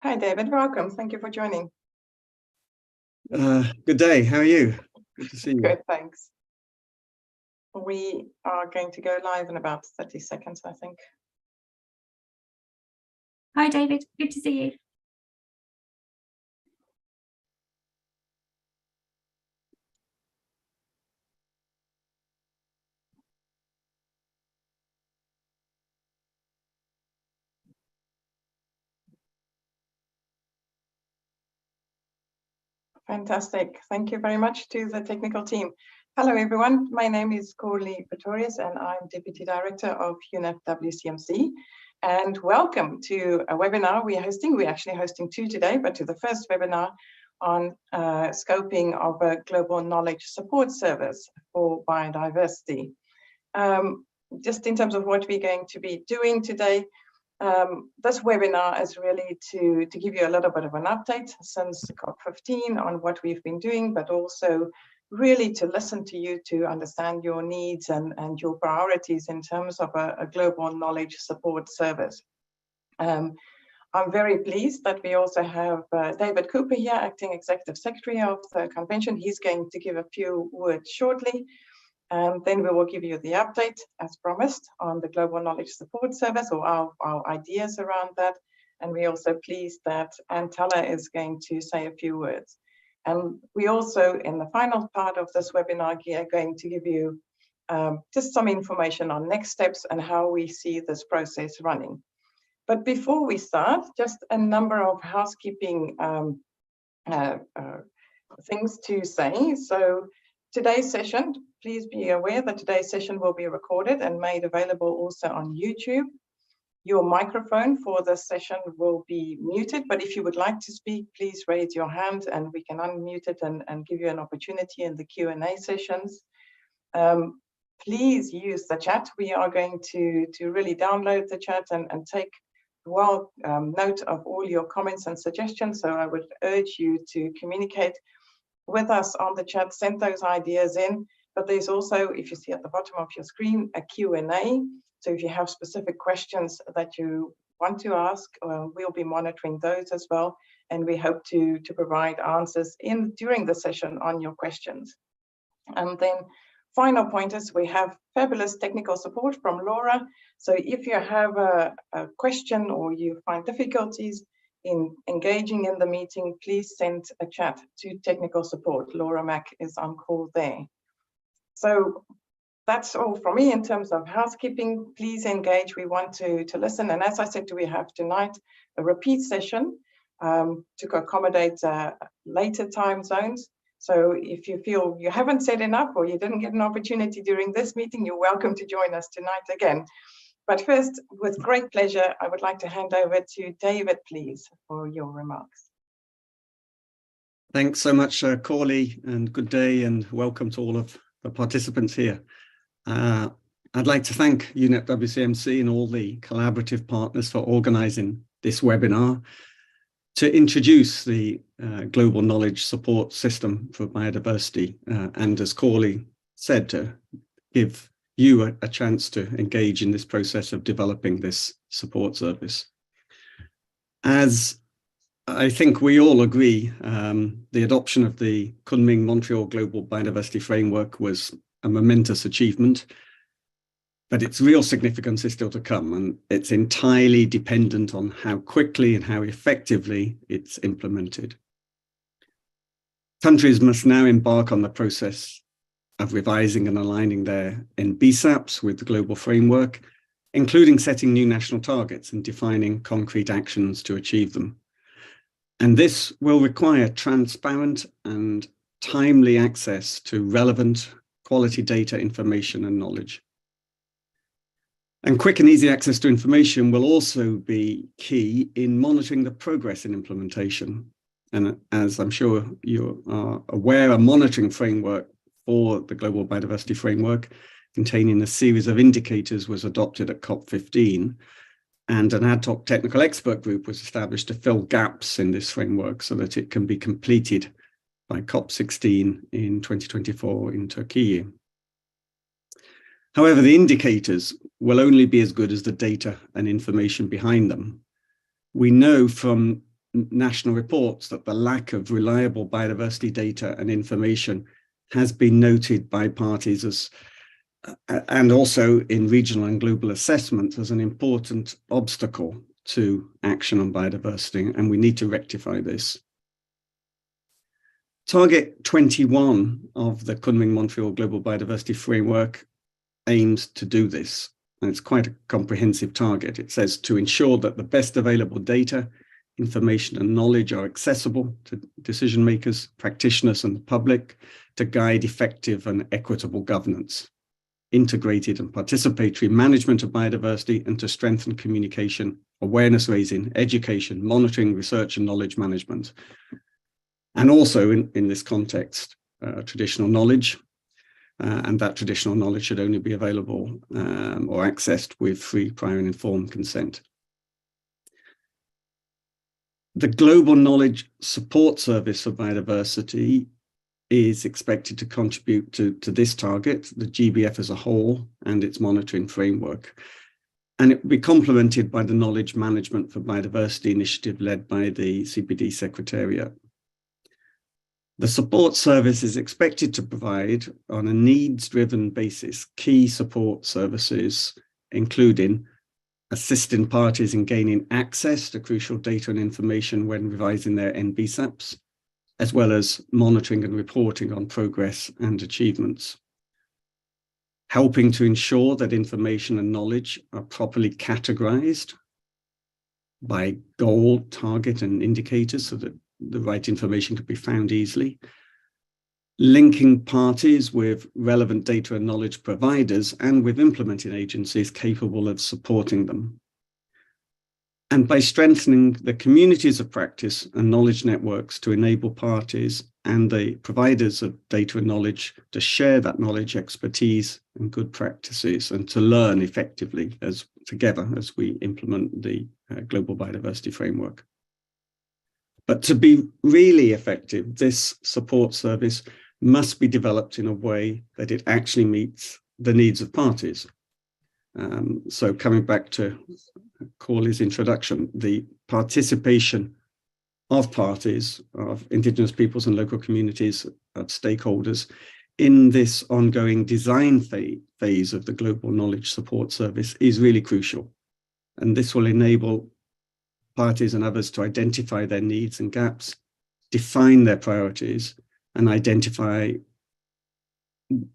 Hi, David. Welcome. Thank you for joining. Good day. How are you? Good to see you. Good, thanks. We are going to go live in about 30 seconds, I think. Hi, David. Good to see you. Fantastic. Thank you very much to the technical team. Hello, everyone. My name is Corley Pretorius, and I'm Deputy Director of UNEP-WCMC. And welcome to a webinar we're hosting. We're actually hosting two today, but to the first webinar on scoping of a global knowledge support service for biodiversity. Just in terms of what we're going to be doing today, this webinar is really to give you a little bit of an update since COP15 on what we've been doing, but also really to listen to you to understand your needs and your priorities in terms of a global knowledge support service. I'm very pleased that we also have David Cooper here, Acting Executive Secretary of the Convention. He's going to give a few words shortly. And then we will give you the update, as promised, on the Global Knowledge Support Service, or our ideas around that. And we're also pleased that Anne Teller is going to say a few words. And we also, in the final part of this webinar, are going to give you just some information on next steps and how we see this process running. But before we start, just a number of housekeeping things to say. So today's session, please be aware that today's session will be recorded and made available also on YouTube. Your microphone for this session will be muted, but if you would like to speak, please raise your hand and we can unmute it and give you an opportunity in the Q&A sessions. Please use the chat. We are going to really download the chat and take well note of all your comments and suggestions. So I would urge you to communicate with us on the chat, send those ideas in. But there's also, if you see at the bottom of your screen, a Q&A. So if you have specific questions that you want to ask, we'll be monitoring those as well. And we hope to provide answers during the session on your questions. And then final pointers, we have fabulous technical support from Laura. So if you have a question or you find difficulties in engaging in the meeting, please send a chat to technical support. Laura Mack is on call there. So that's all from me in terms of housekeeping. Please engage. We want to listen. And as I said, we have tonight a repeat session to accommodate later time zones. So if you feel you haven't said enough or you didn't get an opportunity during this meeting, you're welcome to join us tonight again. But first, with great pleasure, I would like to hand over to David, please, for your remarks. Thanks so much, Corley, and good day and welcome to all of the participants here. I'd like to thank UNEP-WCMC and all the collaborative partners for organising this webinar to introduce the Global Knowledge Support System for Biodiversity, and as Corley said, to give you a chance to engage in this process of developing this support service. As I think we all agree, the adoption of the Kunming-Montreal Global Biodiversity Framework was a momentous achievement, but its real significance is still to come, and it's entirely dependent on how quickly and how effectively it's implemented. Countries must now embark on the process of revising and aligning their NBSAPs with the global framework, including setting new national targets and defining concrete actions to achieve them. And this will require transparent and timely access to relevant quality data, information and knowledge. And quick and easy access to information will also be key in monitoring the progress in implementation. And as I'm sure you are aware, a monitoring framework for the Global Biodiversity Framework containing a series of indicators was adopted at COP15. And an ad hoc technical expert group was established to fill gaps in this framework so that it can be completed by COP16 in 2024 in Turkey. However, the indicators will only be as good as the data and information behind them. We know from national reports that the lack of reliable biodiversity data and information has been noted by parties as, and also in regional and global assessments, as an important obstacle to action on biodiversity, and we need to rectify this. Target 21 of the Kunming-Montreal Global Biodiversity Framework aims to do this, and it's quite a comprehensive target. It says to ensure that the best available data, information and knowledge are accessible to decision makers, practitioners and the public to guide effective and equitable governance, integrated and participatory management of biodiversity, and to strengthen communication, awareness raising, education, monitoring, research and knowledge management. And also in this context, traditional knowledge, and that traditional knowledge should only be available or accessed with free, prior and informed consent. The Global Knowledge Support Service for Biodiversity is expected to contribute to this target, the GBF as a whole, and its monitoring framework. And it will be complemented by the Knowledge Management for Biodiversity initiative led by the CBD Secretariat. The support service is expected to provide, on a needs-driven basis, key support services, including assisting parties in gaining access to crucial data and information when revising their NBSAPs, as well as monitoring and reporting on progress and achievements. Helping to ensure that information and knowledge are properly categorized by goal, target, and indicators so that the right information could be found easily. Linking parties with relevant data and knowledge providers and with implementing agencies capable of supporting them. And by strengthening the communities of practice and knowledge networks to enable parties and the providers of data and knowledge to share that knowledge, expertise, and good practices, and to learn effectively together as we implement the Global Biodiversity Framework. But to be really effective, this support service must be developed in a way that it actually meets the needs of parties. So coming back to Corley's introduction, the participation of parties, of Indigenous peoples and local communities, of stakeholders in this ongoing design phase of the Global Knowledge Support Service is really crucial. And this will enable parties and others to identify their needs and gaps, define their priorities, and identify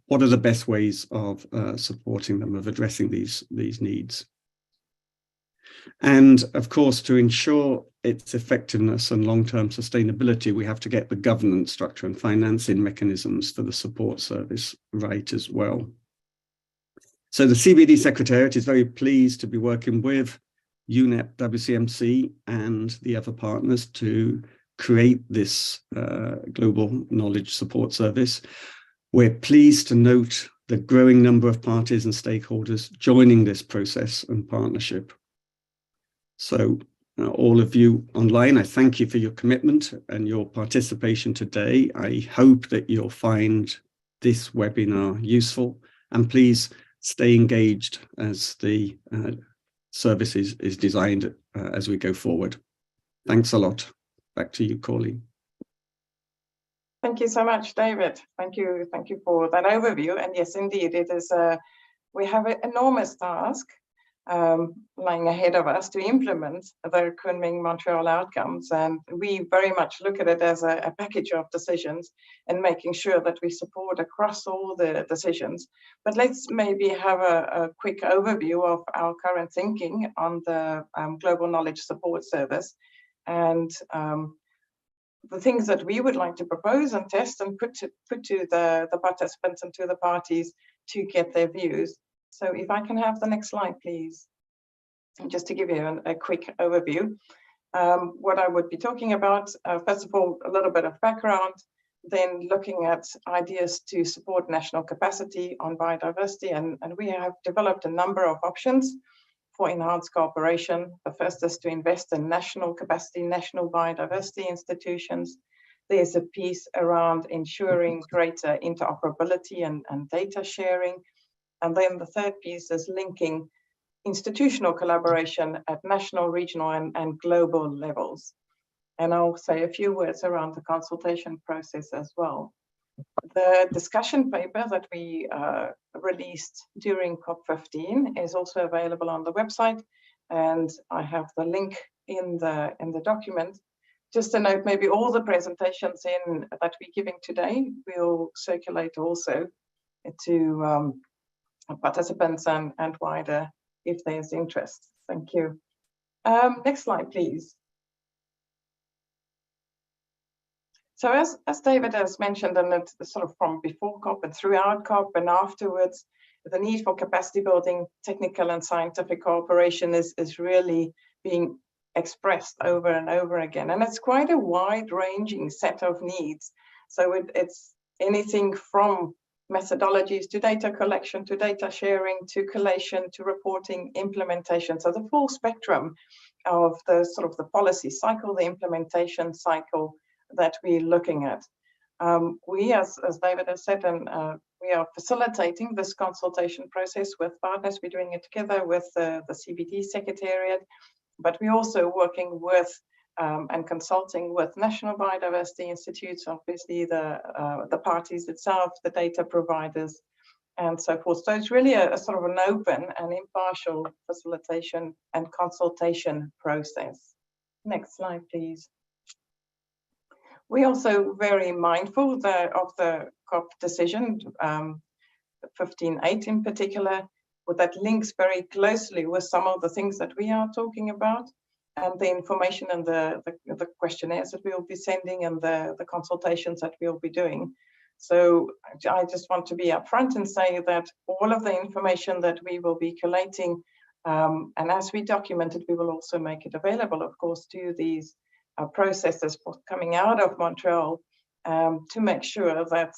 what are the best ways of supporting them, of addressing these needs. And of course, to ensure its effectiveness and long-term sustainability, we have to get the governance structure and financing mechanisms for the support service right as well. So the CBD Secretariat is very pleased to be working with UNEP-WCMC and the other partners to create this Global Knowledge Support Service. We're pleased to note the growing number of parties and stakeholders joining this process and partnership. So all of you online, I thank you for your commitment and your participation today. I hope that you'll find this webinar useful, and please stay engaged as the service is designed as we go forward. Thanks a lot. Back to you, Corley. Thank you so much, David. Thank you for that overview. And yes, indeed, it is. We have an enormous task lying ahead of us to implement the Kunming-Montreal outcomes, and we very much look at it as a package of decisions and making sure that we support across all the decisions. But let's maybe have a quick overview of our current thinking on the Global Knowledge Support Service and the things that we would like to propose and test and put to the participants and to the parties to get their views. So if I can have the next slide, please. And just to give you a quick overview, what I would be talking about, first of all, a little bit of background, then looking at ideas to support national capacity on biodiversity. And we have developed a number of options for enhanced cooperation. The first is to invest in national capacity, national biodiversity institutions. There's a piece around ensuring greater interoperability and data sharing. And then the third piece is linking institutional collaboration at national, regional, and global levels. And I'll say a few words around the consultation process as well. The discussion paper that we released during COP15 is also available on the website, and I have the link in the document. Just a note, maybe all the presentations that we're giving today will circulate also to participants and wider if there's interest. Thank you. Next slide, please. So as David has mentioned, and it's sort of from before COP and throughout COP and afterwards, the need for capacity building, technical and scientific cooperation is really being expressed over and over again. And it's quite a wide-ranging set of needs. So it's anything from methodologies to data collection, to data sharing, to collation, to reporting, implementation. So the full spectrum of the sort of the policy cycle, the implementation cycle that we're looking at. We, as David has said, and we are facilitating this consultation process with partners. We're doing it together with the CBD Secretariat, but we're also working with and consulting with national biodiversity institutes, obviously the parties itself, the data providers, and so forth. So it's really a sort of an open and impartial facilitation and consultation process. Next slide, please. We're also very mindful of the COP decision, 15.8 in particular, that links very closely with some of the things that we are talking about, and the information and the questionnaires that we will be sending and the consultations that we'll be doing. So I just want to be upfront and say that all of the information that we will be collating, and as we document it, we will also make it available, of course, to these processes coming out of Montreal, to make sure that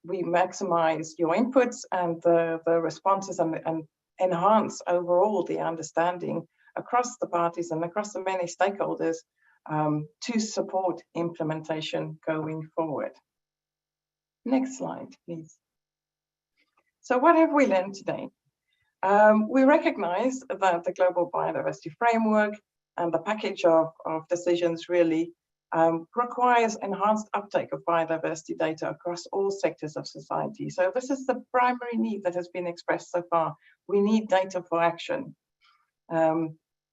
we maximize your inputs and the responses and enhance overall the understanding across the parties and across the many stakeholders to support implementation going forward. Next slide, please. So what have we learned today? We recognize that the Global Biodiversity Framework and the package of decisions really requires enhanced uptake of biodiversity data across all sectors of society. So this is the primary need that has been expressed so far. We need data for action.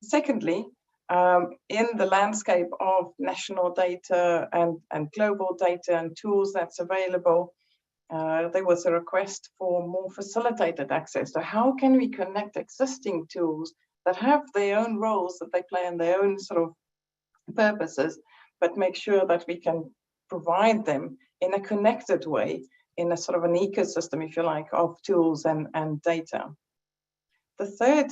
Secondly, in the landscape of national data and global data and tools that's available, there was a request for more facilitated access. So how can we connect existing tools that have their own roles that they play and their own sort of purposes, but make sure that we can provide them in a connected way, in a sort of an ecosystem, if you like, of tools and data. The third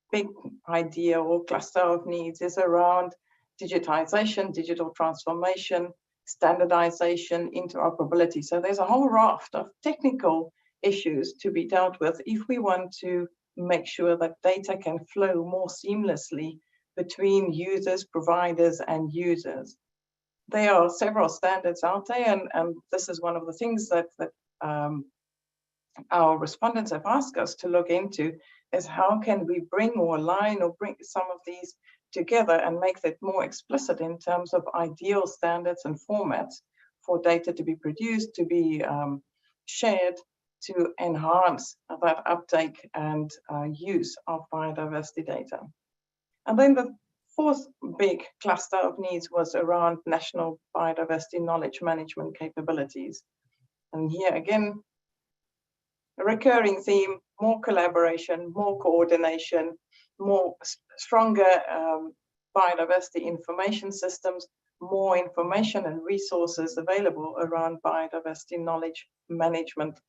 big idea or cluster of needs is around digitization, digital transformation, standardization, interoperability. So there's a whole raft of technical issues to be dealt with if we want to make sure that data can flow more seamlessly between users, providers, and users. There are several standards out there, and this is one of the things that our respondents have asked us to look into, is how can we bring or align or bring some of these together and make that more explicit in terms of ideal standards and formats for data to be produced, to be shared, to enhance that uptake and use of biodiversity data. And then the fourth big cluster of needs was around national biodiversity knowledge management capabilities. And here again, a recurring theme, more collaboration, more coordination, more stronger biodiversity information systems, more information and resources available around biodiversity knowledge management.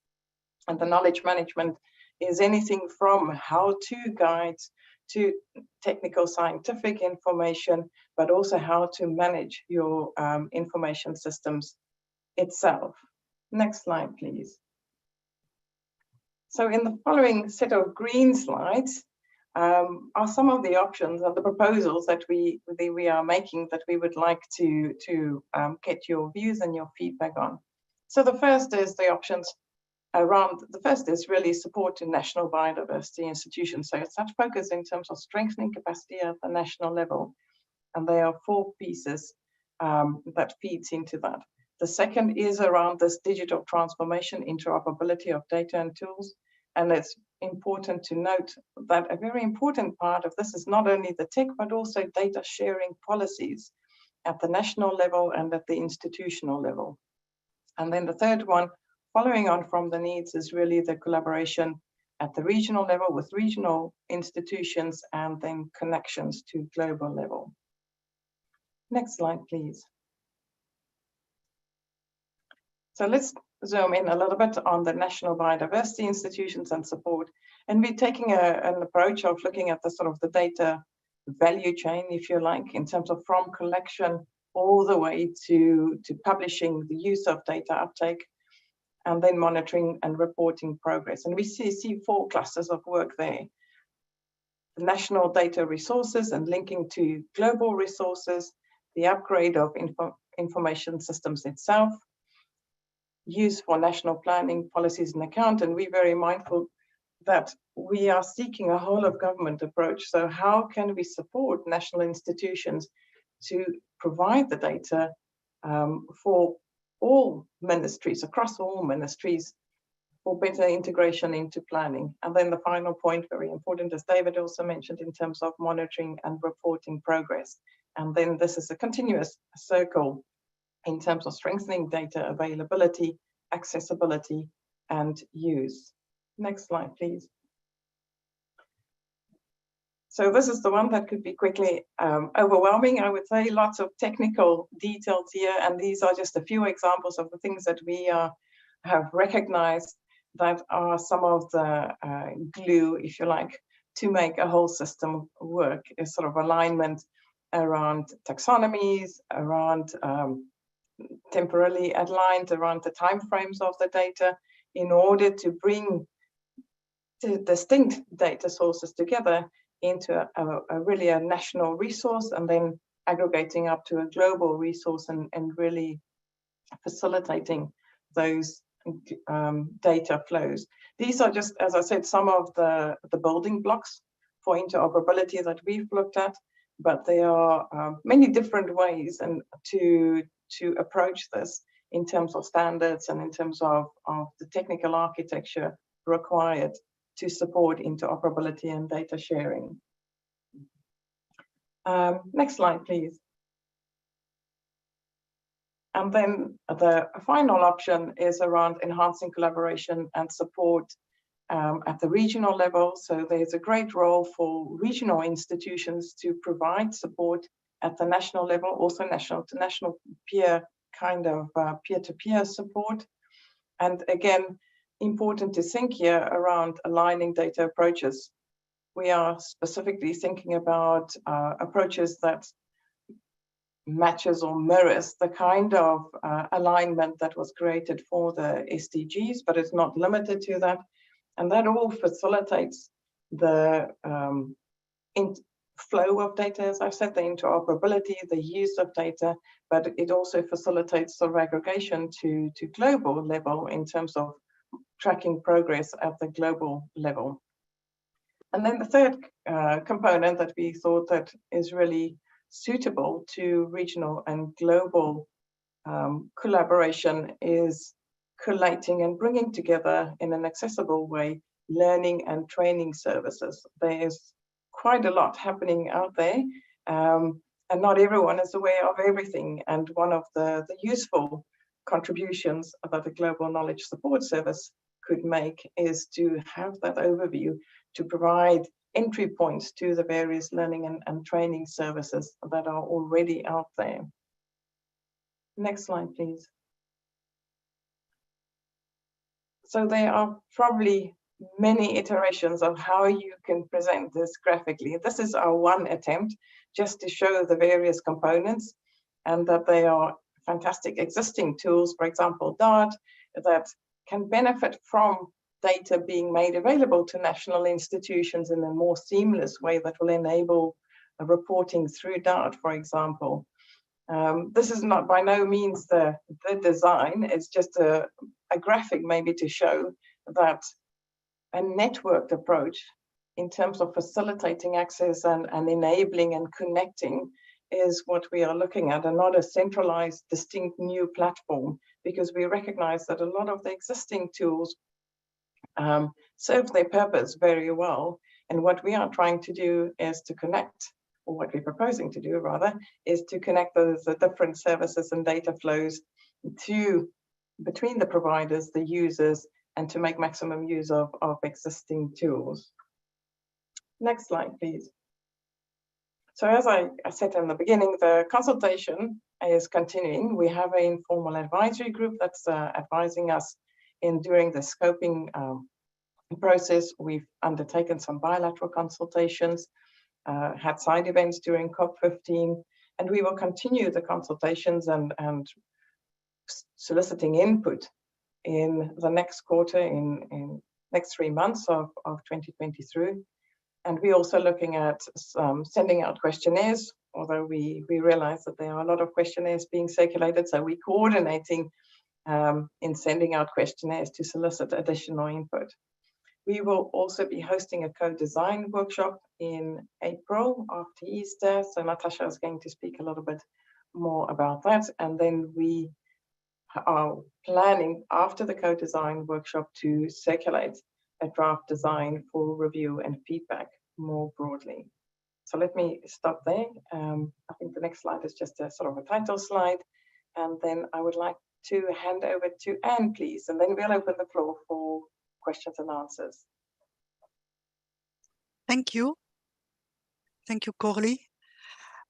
And the knowledge management is anything from how-to guides to technical scientific information, but also how to manage your information systems itself. Next slide, please. So in the following set of green slides are some of the options and the proposals that we are making that we would like to get your views and your feedback on. So the first is the options around, the first is really support to national biodiversity institutions. So it's such focus in terms of strengthening capacity at the national level. And there are 4 pieces. that feeds into that. The second is around this digital transformation, interoperability of data and tools. And it's important to note that a very important part of this is not only the tech, but also data sharing policies at the national level and at the institutional level. And then the third one, following on from the needs, is really the collaboration at the regional level with regional institutions and then connections to global level. Next slide, please. So let's zoom in a little bit on the national biodiversity institutions and support. And we're taking an approach of looking at the sort of the data value chain, if you like, in terms of from collection all the way to publishing, the use of data uptake, and then monitoring and reporting progress. And we see 4 clusters of work there. The national data resources and linking to global resources, the upgrade of information systems itself, use for national planning, policies and account. And we're very mindful that we are seeking a whole of government approach. So how can we support national institutions to provide the data for all ministries, across all ministries, for better integration into planning? And then the final point, very important, as David also mentioned, in terms of monitoring and reporting progress. And then this is a continuous circle in terms of strengthening data availability, accessibility, and use. Next slide, please. So this is the one that could be quickly overwhelming, I would say. Lots of technical details here, and these are just a few examples of the things that we have recognized that are some of the glue, if you like, to make a whole system work. Is sort of alignment around taxonomies, around temporally aligned around the timeframes of the data, in order to bring distinct data sources together into really a national resource, and then aggregating up to a global resource and really facilitating those data flows. These are just, as I said, some of the building blocks for interoperability that we've looked at, but there are many different ways and to approach this in terms of standards and in terms of the technical architecture required to support interoperability and data sharing. Next slide, please. And then the final option is around enhancing collaboration and support at the regional level. So there's a great role for regional institutions to provide support at the national level, also national to national peer kind of peer-to-peer support. And again, important to think here around aligning data approaches. We are specifically thinking about approaches that matches or mirrors the kind of alignment that was created for the SDGs, but it's not limited to that. And that all facilitates the flow of data, as I've said, the interoperability, the use of data, but it also facilitates the aggregation to global level in terms of tracking progress at the global level. And then the third component that we thought that is really suitable to regional and global collaboration is collating and bringing together in an accessible way learning and training services. There's quite a lot happening out there, and not everyone is aware of everything. And one of the useful contributions that a global knowledge support service could make is to have that overview, to provide entry points to the various learning and training services that are already out there. Next slide, please. So there are probably many iterations of how you can present this graphically. This is our one attempt just to show the various components and that they are fantastic existing tools, for example, DART, that can benefit from data being made available to national institutions in a more seamless way that will enable reporting through DART, for example. This is not by no means the design, it's just a graphic maybe to show that a networked approach in terms of facilitating access and enabling and connecting is what we are looking at, and not a centralized, distinct new platform, because we recognize that a lot of the existing tools serve their purpose very well. And what we are trying to do is to connect, or what we're proposing to do rather, is to connect the different services and data flows between the providers, the users, and to make maximum use of existing tools. Next slide, please. So as I said in the beginning, the consultation is continuing. We have an informal advisory group that's advising us during the scoping process. We've undertaken some bilateral consultations, had side events during COP15, and we will continue the consultations and soliciting input in the next quarter, in next 3 months of 2023. And we're also looking at sending out questionnaires, although we realize that there are a lot of questionnaires being circulated, so we're coordinating in sending out questionnaires to solicit additional input. We will also be hosting a co-design workshop in April after Easter, so Natasha is going to speak a little bit more about that. And then we are planning after the co-design workshop to circulate a draft design for review and feedback more broadly. So let me stop there. I think the next slide is just a sort of a title slide. And then I would like to hand over to Anne, please. And then we'll open the floor for questions and answers. Thank you. Thank you, Corley.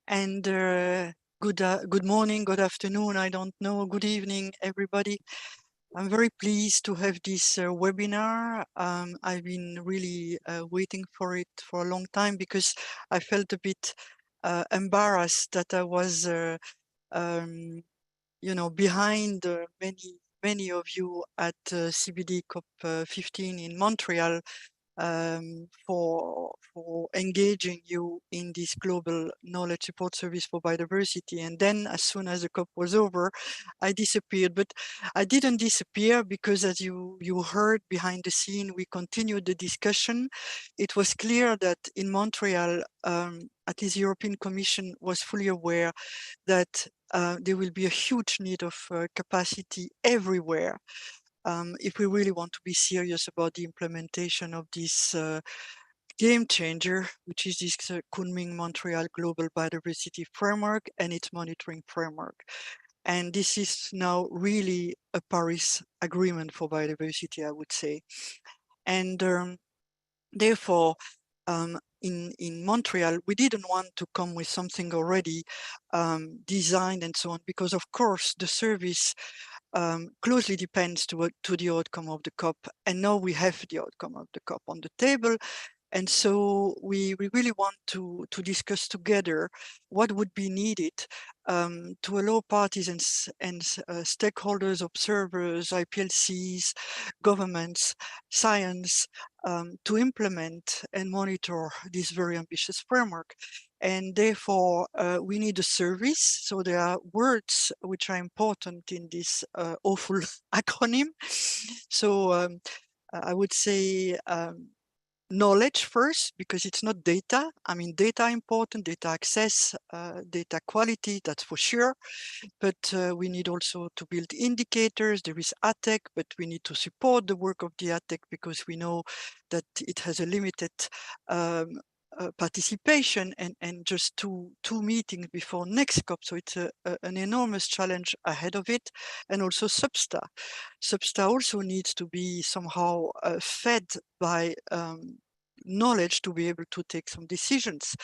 And good morning, good afternoon, I don't know, good evening, everybody. I'm very pleased to have this webinar. I've been really waiting for it for a long time, because I felt a bit embarrassed that I was, you know, behind many of you at CBD COP15 in Montreal, for engaging you in this global knowledge support service for biodiversity. And then as soon as the COP was over, I disappeared. But I didn't disappear, because as you heard behind the scene, we continued the discussion. It was clear that in Montreal, at least the European Commission was fully aware that there will be a huge need of capacity everywhere. If we really want to be serious about the implementation of this game changer, which is this Kunming-Montreal Global Biodiversity Framework and its monitoring framework. And this is now really a Paris Agreement for biodiversity, I would say. And therefore, in Montreal, we didn't want to come with something already designed and so on, because of course the service closely depends to the outcome of the COP. And now we have the outcome of the COP on the table. And so we really want to discuss together what would be needed to allow parties and stakeholders, observers, IPLCs, governments, science, to implement and monitor this very ambitious framework. And therefore, we need a service. So there are words which are important in this awful acronym. So I would say knowledge first, because it's not data. I mean, data important, data access, data quality, that's for sure. But we need also to build indicators. There is ATEC, but we need to support the work of the ATEC, because we know that it has a limited participation and just two meetings before next COP. So it's an enormous challenge ahead of it. And also SBSTA. SBSTA also needs to be somehow fed by knowledge to be able to take some decisions.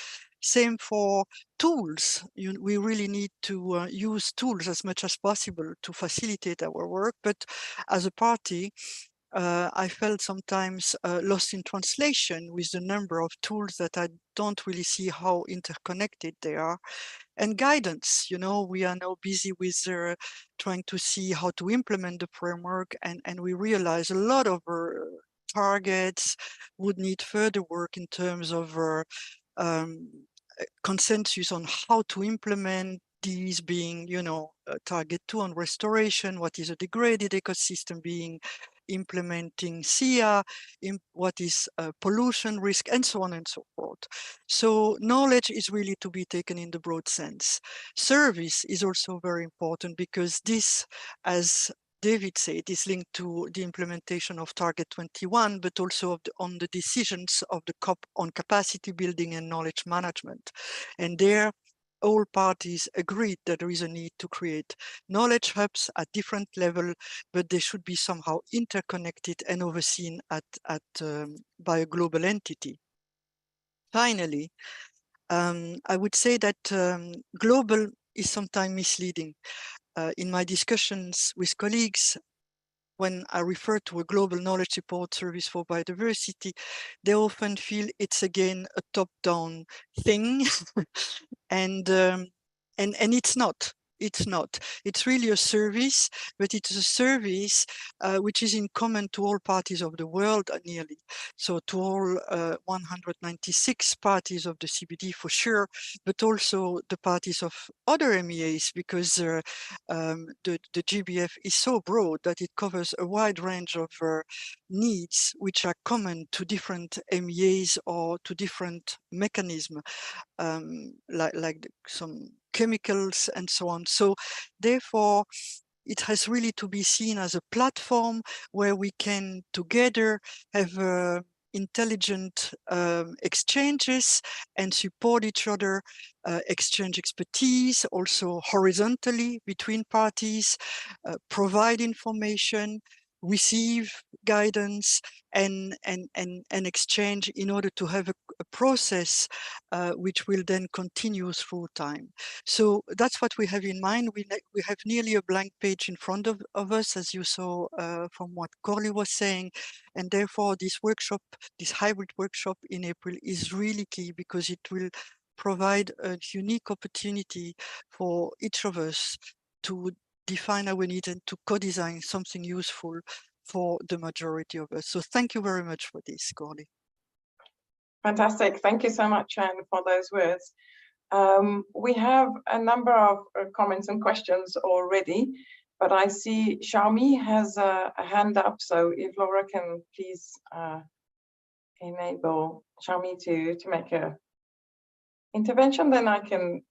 Same for tools. We really need to use tools as much as possible to facilitate our work. But as a party, I felt sometimes lost in translation with the number of tools that I don't really see how interconnected they are. And guidance, you know, we are now busy with trying to see how to implement the framework, and we realize a lot of targets would need further work in terms of consensus on how to implement these, being, you know, target 2 on restoration, what is a degraded ecosystem, being implementing SIA, what is pollution risk, and so on and so forth. So knowledge is really to be taken in the broad sense. Service is also very important because this, as David said, is linked to the implementation of Target 21, but also on the decisions of the COP on capacity building and knowledge management. And there, all parties agreed that there is a need to create knowledge hubs at different levels, but they should be somehow interconnected and overseen by a global entity. Finally, I would say that global is sometimes misleading. In my discussions with colleagues, when I refer to a global knowledge support service for biodiversity, they often feel it's again a top-down thing, and it's not. It's not. It's really a service, but it's a service which is in common to all parties of the world, nearly. So to all 196 parties of the CBD for sure, but also the parties of other MEAs, because the GBF is so broad that it covers a wide range of needs which are common to different MEAs or to different mechanisms. Like some chemicals and so on. So therefore, it has really to be seen as a platform where we can together have intelligent exchanges and support each other, exchange expertise, also horizontally between parties, provide information, receive guidance, and exchange in order to have a process which will then continue through time. So that's what we have in mind. We have nearly a blank page in front of us, as you saw from what Corley was saying, and therefore this workshop, this hybrid workshop in April, is really key because it will provide a unique opportunity for each of us to define our needs and to co-design something useful for the majority of us. So thank you very much for this, Corley. Fantastic. Thank you so much, Anne, for those words. We have a number of comments and questions already, but I see Xiaomi has a hand up. So if Laura can please enable Xiaomi to make a intervention, then I can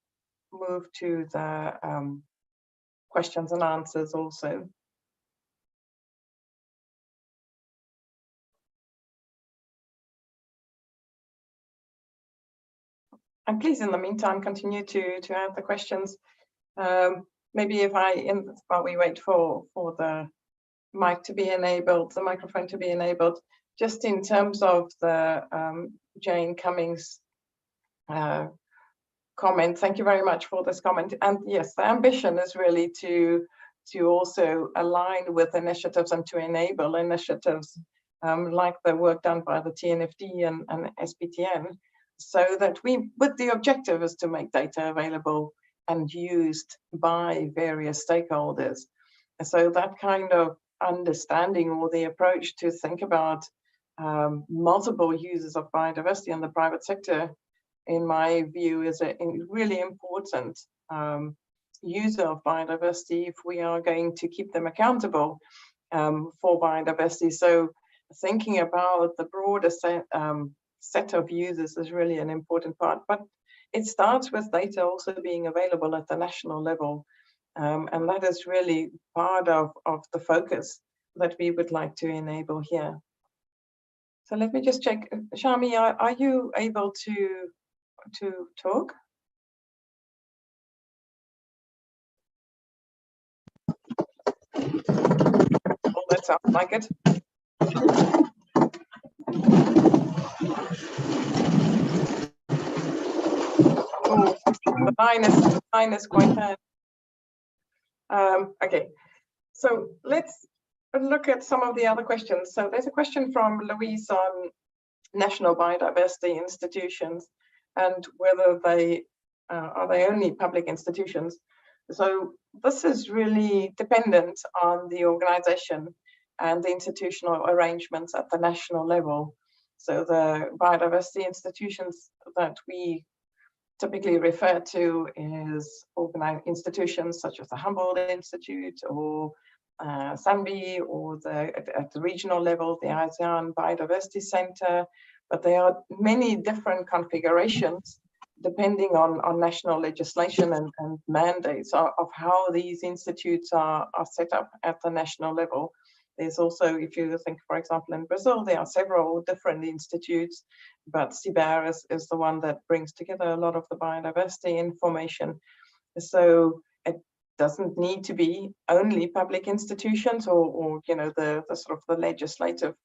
move to the questions and answers also. And please, in the meantime, continue to add the questions. Maybe if while we wait for the mic to be enabled, the microphone to be enabled, just in terms of the Jane Cummings comment, thank you very much for this comment. And yes, the ambition is really to also align with initiatives and to enable initiatives like the work done by the TNFD and SBTN, so that with the objective is to make data available and used by various stakeholders. So that kind of understanding, or the approach to think about multiple users of biodiversity in the private sector, in my view, is a really important user of biodiversity if we are going to keep them accountable for biodiversity. So thinking about the broader set of users is really an important part, but it starts with data also being available at the national level, and that is really part of the focus that we would like to enable here. So let me just check. Xiaomi, are you able to talk? Well, that sounds like it. Oh, the line is quite bad. Okay, so let's look at some of the other questions. So there's a question from Louise on national biodiversity institutions and whether they are they only public institutions. So this is really dependent on the organization and the institutional arrangements at the national level. So the biodiversity institutions that we typically refer to is organized institutions such as the Humboldt Institute or SANBI or at the regional level, the ASEAN Biodiversity Center, but there are many different configurations depending on national legislation and mandates of how these institutes are set up at the national level. There's also, if you think, for example, in Brazil, there are several different institutes, but CIBER is the one that brings together a lot of the biodiversity information. So it doesn't need to be only public institutions or you know, the sort of the legislative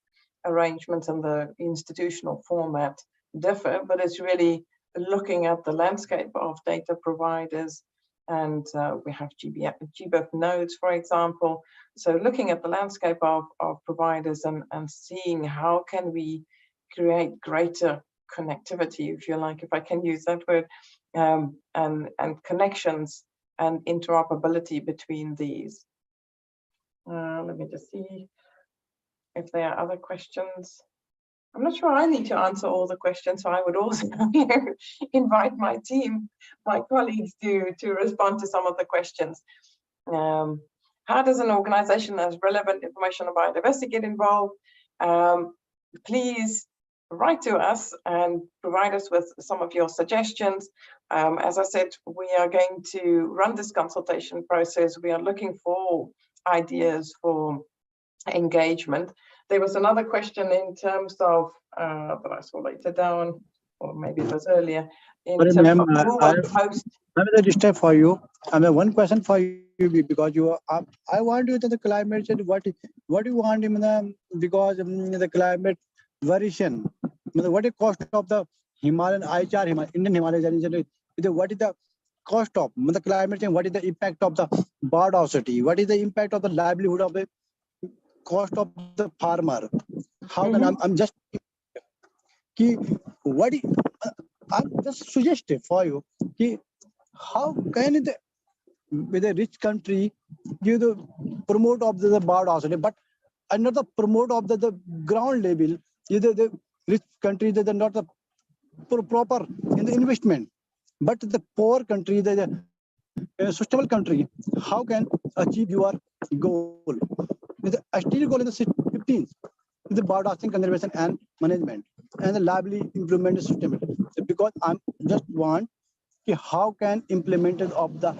arrangements and the institutional format differ, but it's really looking at the landscape of data providers. And we have GBIF nodes, for example. So looking at the landscape of providers and seeing how can we create greater connectivity, if you like, if I can use that word, and connections and interoperability between these. Let me just see if there are other questions. I'm not sure I need to answer all the questions, so I would also invite my team, my colleagues to respond to some of the questions. How does an organization that has relevant information on biodiversity get involved? Please write to us and provide us with some of your suggestions. As I said, we are going to run this consultation process. We are looking for ideas for engagement. There was another question in terms of that I saw later down, or maybe it was earlier. In terms of who will host. I'm going to disturb for you. I have one question for you because you are. I want you to the climate change. What do you want in the, because the climate variation? What is the cost of the Himalayan Indian Himalayan? What is the cost of the climate change? What is the impact of the biodiversity? What is the impact of the livelihood of the cost of the farmer? How can I'm just what I'm just suggesting for you how can the with a rich country give the promote of the biodiversity, but another promote of the ground level, either the rich country they are not the proper in the investment, but the poor country, the sustainable country, how can achieve your goal? I still goal in the 15th, the biodiversity conservation and management and the lively implement system, because I'm just want how can implemented of the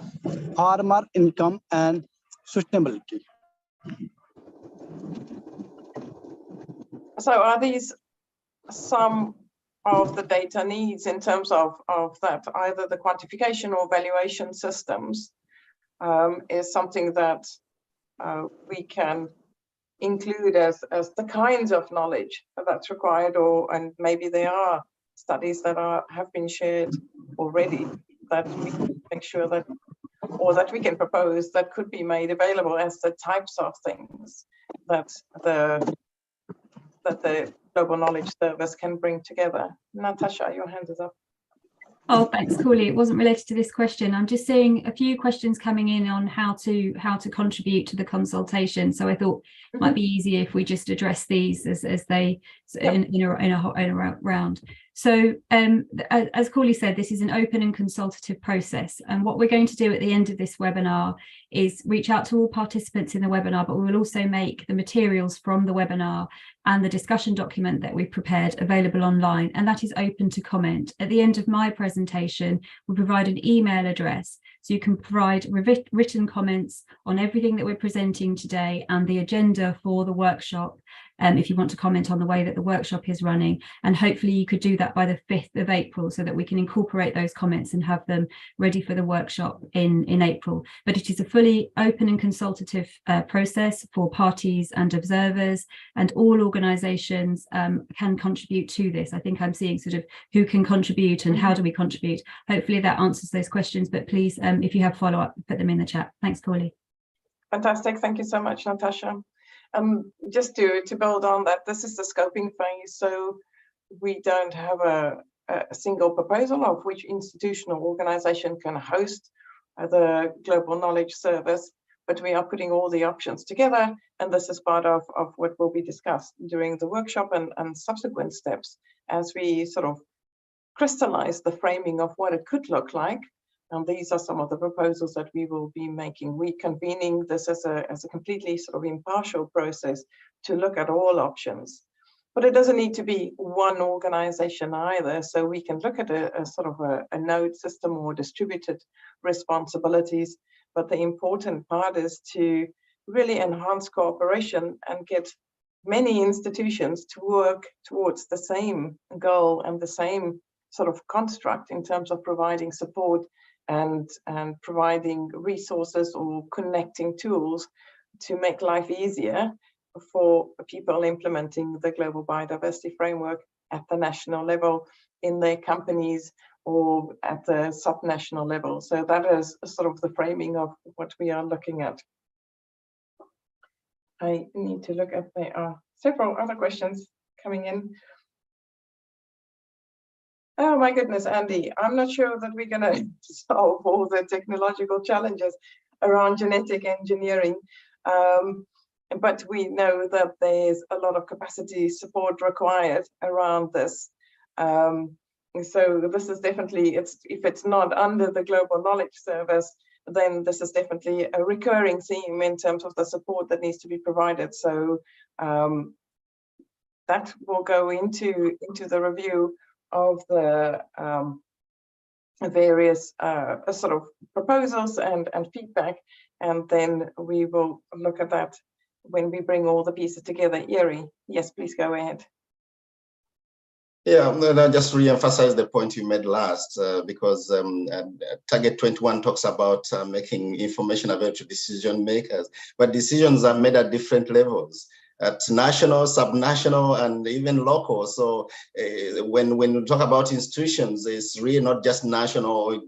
farmer income and sustainability. So are these some of the data needs in terms of that, either the quantification or valuation systems is something that we can include as the kinds of knowledge that's required, and maybe there are studies that have been shared already that we can make sure that, or that we can propose that could be made available as the types of things that the Global Knowledge Service can bring together. Natasha, your hand is up. Oh, thanks, Cooley. It wasn't related to this question. I'm just seeing a few questions coming in on how to contribute to the consultation. So I thought it might be easier if we just address these as they in a round. So as Cooley said, this is an open and consultative process. And what we're going to do at the end of this webinar is reach out to all participants in the webinar, but we will also make the materials from the webinar and the discussion document that we've prepared available online, and that is open to comment. At the end of my presentation, we'll provide an email address so you can provide written comments on everything that we're presenting today and the agenda for the workshop, if you want to comment on the way that the workshop is running. And hopefully you could do that by the 5th of April so that we can incorporate those comments and have them ready for the workshop in April. But it is a fully open and consultative process for parties and observers, and all organisations can contribute to this. I think I'm seeing sort of who can contribute and how do we contribute. Hopefully that answers those questions, but please, if you have follow-up, put them in the chat. Thanks, Corley. Fantastic. Thank you so much, Natasha. Just to build on that, this is the scoping phase, so we don't have a single proposal of which institutional organization can host the Global Knowledge Service, but we are putting all the options together, and this is part of what will be discussed during the workshop and subsequent steps as we sort of crystallize the framing of what it could look like. And these are some of the proposals that we will be making. We convening this as a completely sort of impartial process to look at all options. But it doesn't need to be one organization either. So we can look at a sort of a node system or distributed responsibilities. But the important part is to really enhance cooperation and get many institutions to work towards the same goal and the same sort of construct in terms of providing support and providing resources or connecting tools to make life easier for people implementing the global biodiversity framework at the national level, in their companies, or at the subnational level. So that is sort of the framing of what we are looking at. I need to look at, there are several other questions coming in. Oh my goodness, Andy, I'm not sure that we're going to solve all the technological challenges around genetic engineering. But we know that there's a lot of capacity support required around this. So this is definitely, if it's not under the Global Knowledge Service, then this is definitely a recurring theme in terms of the support that needs to be provided. So that will go into the review of the various sort of proposals and feedback, and then we will look at that when we bring all the pieces together. Yeri, yes, please go ahead. Yeah, I'll just re-emphasize the point you made last, because Target 21 talks about making information available to decision makers, but decisions are made at different levels, at national, subnational, and even local. So when you talk about institutions, it's really not just national,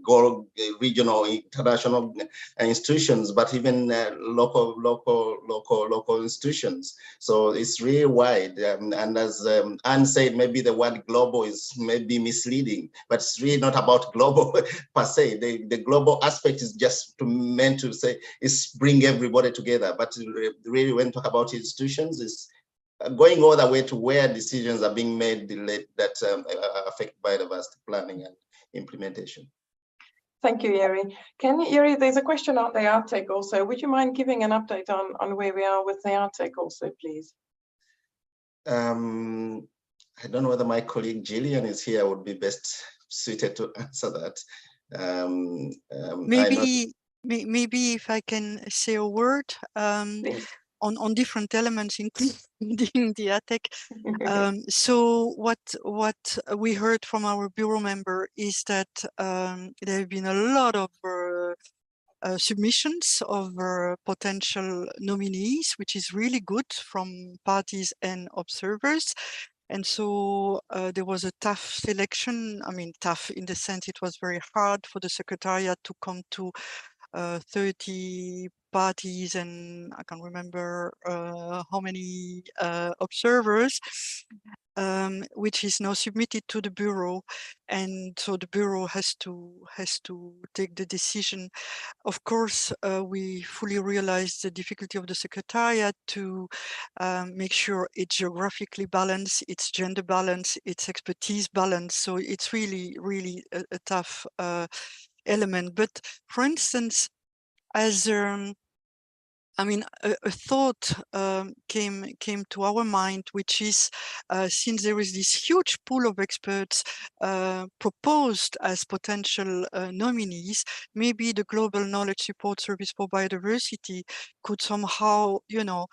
regional, international institutions, but even local institutions. So it's really wide. And as Anne said, maybe the word global is maybe misleading, but it's really not about global per se. The global aspect is just meant to say, is bring everybody together. But really, when you talk about institutions, is going all the way to where decisions are being made that affect biodiversity planning and implementation. Thank you, Yeri. Yeri, there's a question on the Arctic also. Would you mind giving an update on where we are with the Arctic also, please? I don't know whether my colleague Gillian is here, would be best suited to answer that. Maybe if I can say a word on different elements, including the Arctic. So what we heard from our bureau member is that there have been a lot of submissions of potential nominees, which is really good from parties and observers. And so there was a tough selection. I mean, tough in the sense it was very hard for the Secretariat to come to 30 parties, and I can't remember how many observers, which is now submitted to the Bureau. And so the Bureau has to take the decision. Of course, we fully realize the difficulty of the Secretariat to make sure it's geographically balanced, it's gender balanced, it's expertise balanced. So it's really, really a tough element. But for instance, as I mean, a thought came to our mind, which is since there is this huge pool of experts proposed as potential nominees, maybe the Global Knowledge Support Service for Biodiversity could somehow, you know,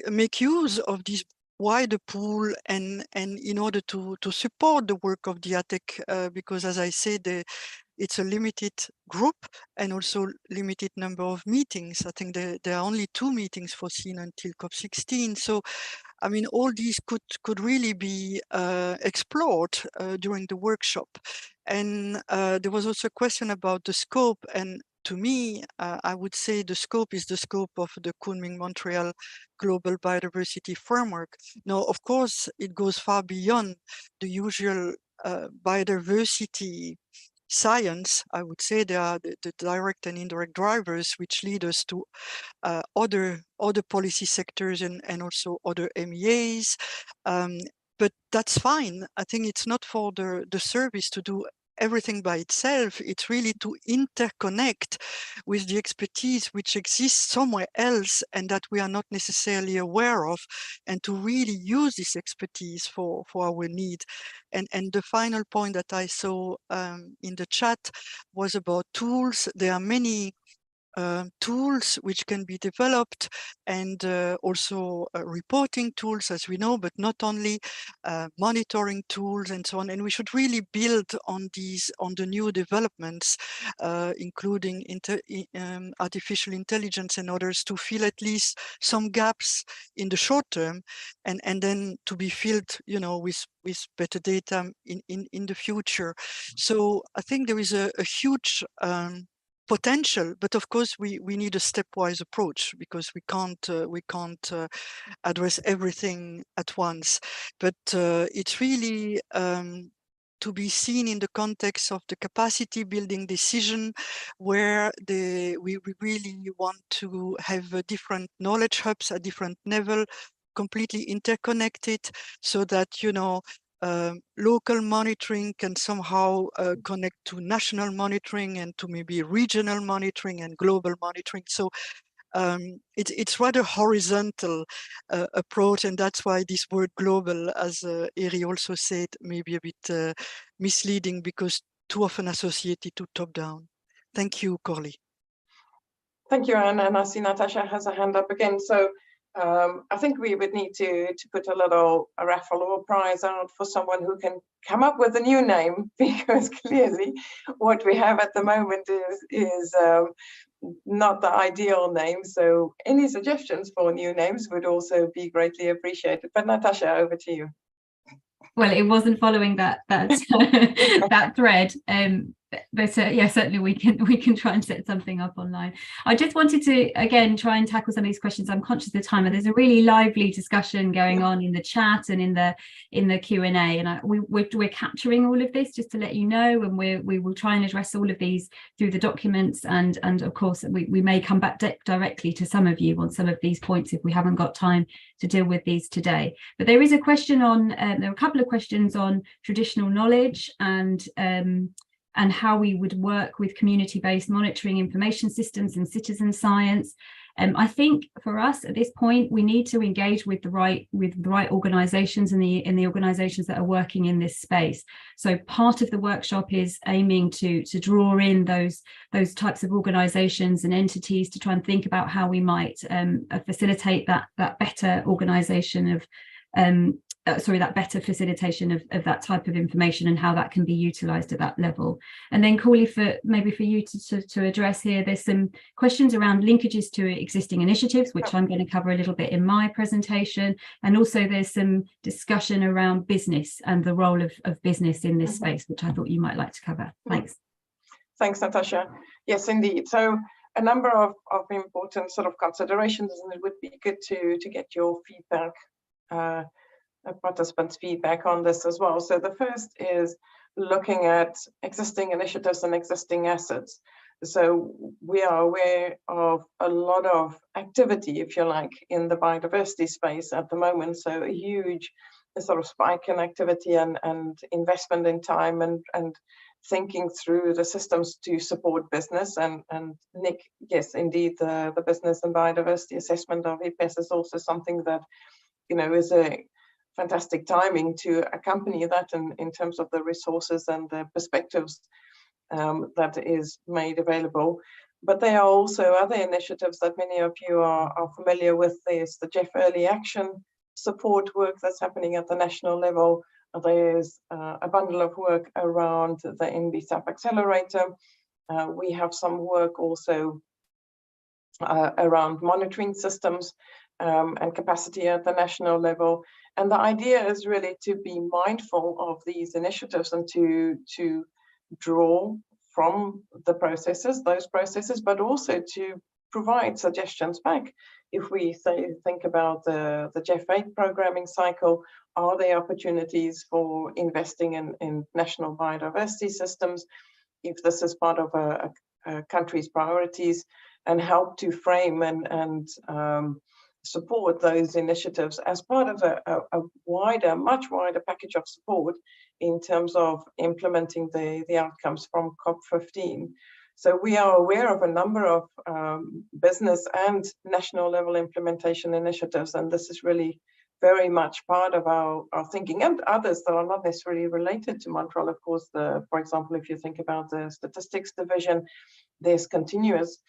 make use of this wider pool and in order to support the work of the ATEC, because as I said, it's a limited group and also limited number of meetings. I think there are only 2 meetings foreseen until COP16. So, I mean, all these could really be explored during the workshop. And there was also a question about the scope. And to me, I would say the scope is the scope of the Kunming-Montreal Global Biodiversity Framework. Now, of course, it goes far beyond the usual biodiversity science. I would say there are the direct and indirect drivers which lead us to other policy sectors and also other MEAs. But that's fine. I think it's not for the service to do everything by itself. It's really to interconnect with the expertise which exists somewhere else and that we are not necessarily aware of, and to really use this expertise for our need. And the final point that I saw in the chat was about tools. There are many tools which can be developed, and also reporting tools, as we know, but not only monitoring tools and so on. And we should really build on the new developments, including artificial intelligence and others, to fill at least some gaps in the short term, and then to be filled, you know, with better data in the future. So I think there is a huge potential, but of course we need a stepwise approach, because we can't address everything at once. But it's really to be seen in the context of the capacity building decision, where we really want to have different knowledge hubs at different level, completely interconnected, so that, you know, local monitoring can somehow connect to national monitoring, and to maybe regional monitoring and global monitoring. So it's rather horizontal approach, and that's why this word global, as Eri also said, may be a bit misleading, because too often associated to top-down. Thank you, Corley. Thank you, Anne. And I see Natasha has a hand up again. So I think we would need to put a raffle or a prize out for someone who can come up with a new name, because clearly what we have at the moment is not the ideal name. So any suggestions for new names would also be greatly appreciated. But Natasha, over to you. Well, it wasn't following that that thread, but yeah, certainly we can try and set something up online. I just wanted to again try and tackle some of these questions. I'm conscious of the time, and there's a really lively discussion going on in the chat and in the Q&A, and we're capturing all of this just to let you know, and we will try and address all of these through the documents, and of course we may come back directly to some of you on some of these points if we haven't got time to deal with these today. But there is a question on there are a couple of questions on traditional knowledge and how we would work with community-based monitoring information systems and citizen science. I think for us at this point, we need to engage with the right organisations and the organisations that are working in this space. So part of the workshop is aiming to draw in those types of organisations and entities to try and think about how we might facilitate that better organisation of that better facilitation of that type of information, and how that can be utilised at that level. And then Corley, for you to address here, there's some questions around linkages to existing initiatives, which I'm going to cover a little bit in my presentation. And also there's some discussion around business and the role of business in this space, which I thought you might like to cover. Thanks. Thanks, Natasha. Yes, indeed. So a number of important sort of considerations, and it would be good to get your feedback, participants' feedback on this as well. So the first is looking at existing initiatives and existing assets. So we are aware of a lot of activity, if you like, in the biodiversity space at the moment. So a huge sort of spike in activity and investment in time and thinking through the systems to support business. And Nick, yes, indeed, the business and biodiversity assessment of IPES is also something that, you know, is a fantastic timing to accompany that in terms of the resources and the perspectives that is made available. But there are also other initiatives that many of you are familiar with. There's the Jeff Early Action support work that's happening at the national level. There's a bundle of work around the NBSAP accelerator. We have some work also around monitoring systems and capacity at the national level. And the idea is really to be mindful of these initiatives and to draw from those processes, but also to provide suggestions back. If we think about the Jeff8 programming cycle, are there opportunities for investing in national biodiversity systems? If this is part of a country's priorities, and help to frame and support those initiatives as part of a much wider package of support, in terms of implementing the outcomes from COP15. So we are aware of a number of business and national level implementation initiatives, and this is really very much part of our thinking, and others that are not necessarily related to Montreal. Of course, for example, if you think about the statistics division, there's continuous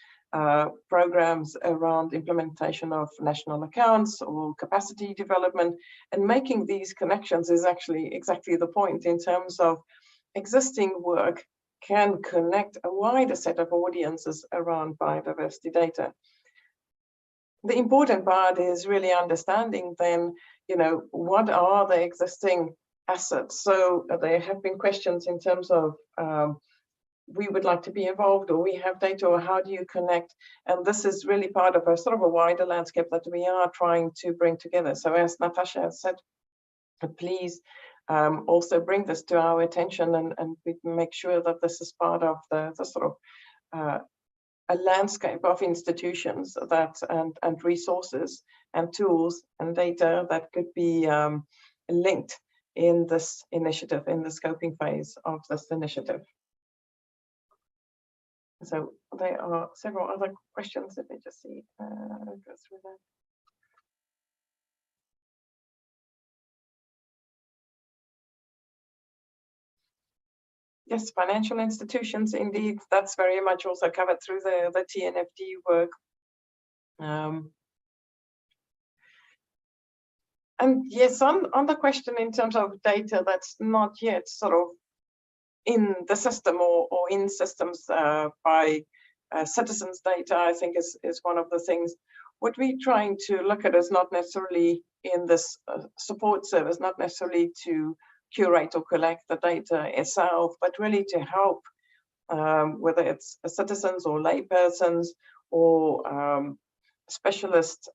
programs around implementation of national accounts or capacity development, and making these connections is actually exactly the point in terms of existing work can connect a wider set of audiences around biodiversity data. The important part is really understanding then, what are the existing assets? So there have been questions in terms of we would like to be involved, or we have data, or how do you connect? And this is really part of a sort of a wider landscape that we are trying to bring together. So as Natasha has said, please also bring this to our attention, and we make sure that this is part of the sort of a landscape of institutions that and resources and tools and data that could be linked in this initiative, in the scoping phase of this initiative. So there are several other questions. Let me just see, go through that. Yes, financial institutions, indeed, that's very much also covered through the TNFD work. And yes, on the question in terms of data that's not yet sort of in the system or in systems by citizens' data, I think is one of the things. What we're trying to look at is not necessarily in this support service, not necessarily to curate or collect the data itself, but really to help, whether it's citizens or lay persons or specialist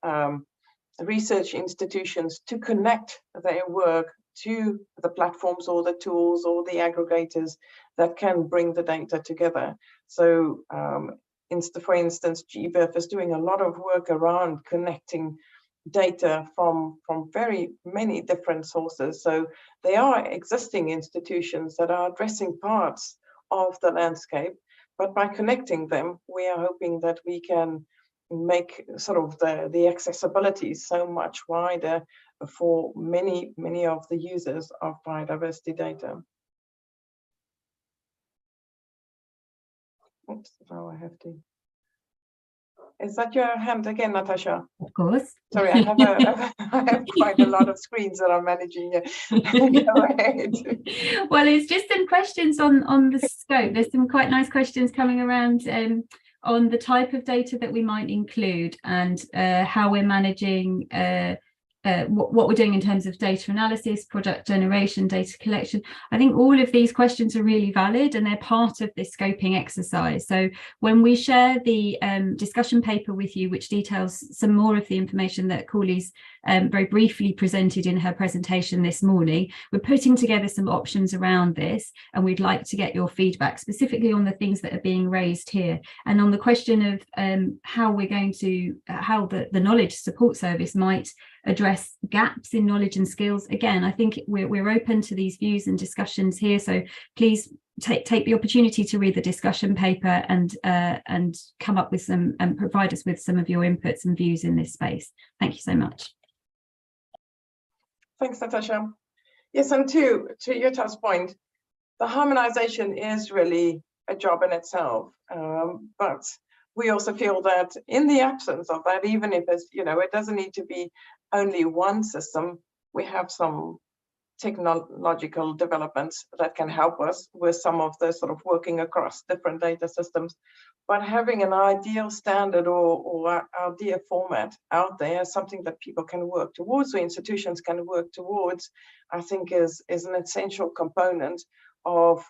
research institutions, to connect their work to the platforms or the tools or the aggregators that can bring the data together. So for instance, GBIF is doing a lot of work around connecting data from very many different sources. So there are existing institutions that are addressing parts of the landscape, but by connecting them, we are hoping that we can make sort of the accessibility so much wider for many of the users of biodiversity data. Oops, now I have to. Is that your hand again, Natasha? Of course. Sorry, I have quite a lot of screens that I'm managing here. Go ahead. Well, it's just some questions on the scope. There's some quite nice questions coming around on the type of data that we might include, and how we're managing what we're doing in terms of data analysis, product generation, data collection. I think all of these questions are really valid, and they're part of this scoping exercise. So when we share the discussion paper with you, which details some more of the information that Cooley's very briefly presented in her presentation this morning, we're putting together some options around this, and we'd like to get your feedback specifically on the things that are being raised here. And on the question of how we're going to, how the knowledge support service might address gaps in knowledge and skills. Again, I think we're open to these views and discussions here, so please take the opportunity to read the discussion paper and come up with some and provide us with some of your inputs and views in this space. Thank you so much. Thanks, Natasha. Yes, and to Juta's point, the harmonization is really a job in itself, but we also feel that in the absence of that, even if it's, it doesn't need to be only one system, we have some technological developments that can help us with some of the sort of working across different data systems. But having an ideal standard or ideal format out there, something that people can work towards or institutions can work towards, I think is an essential component of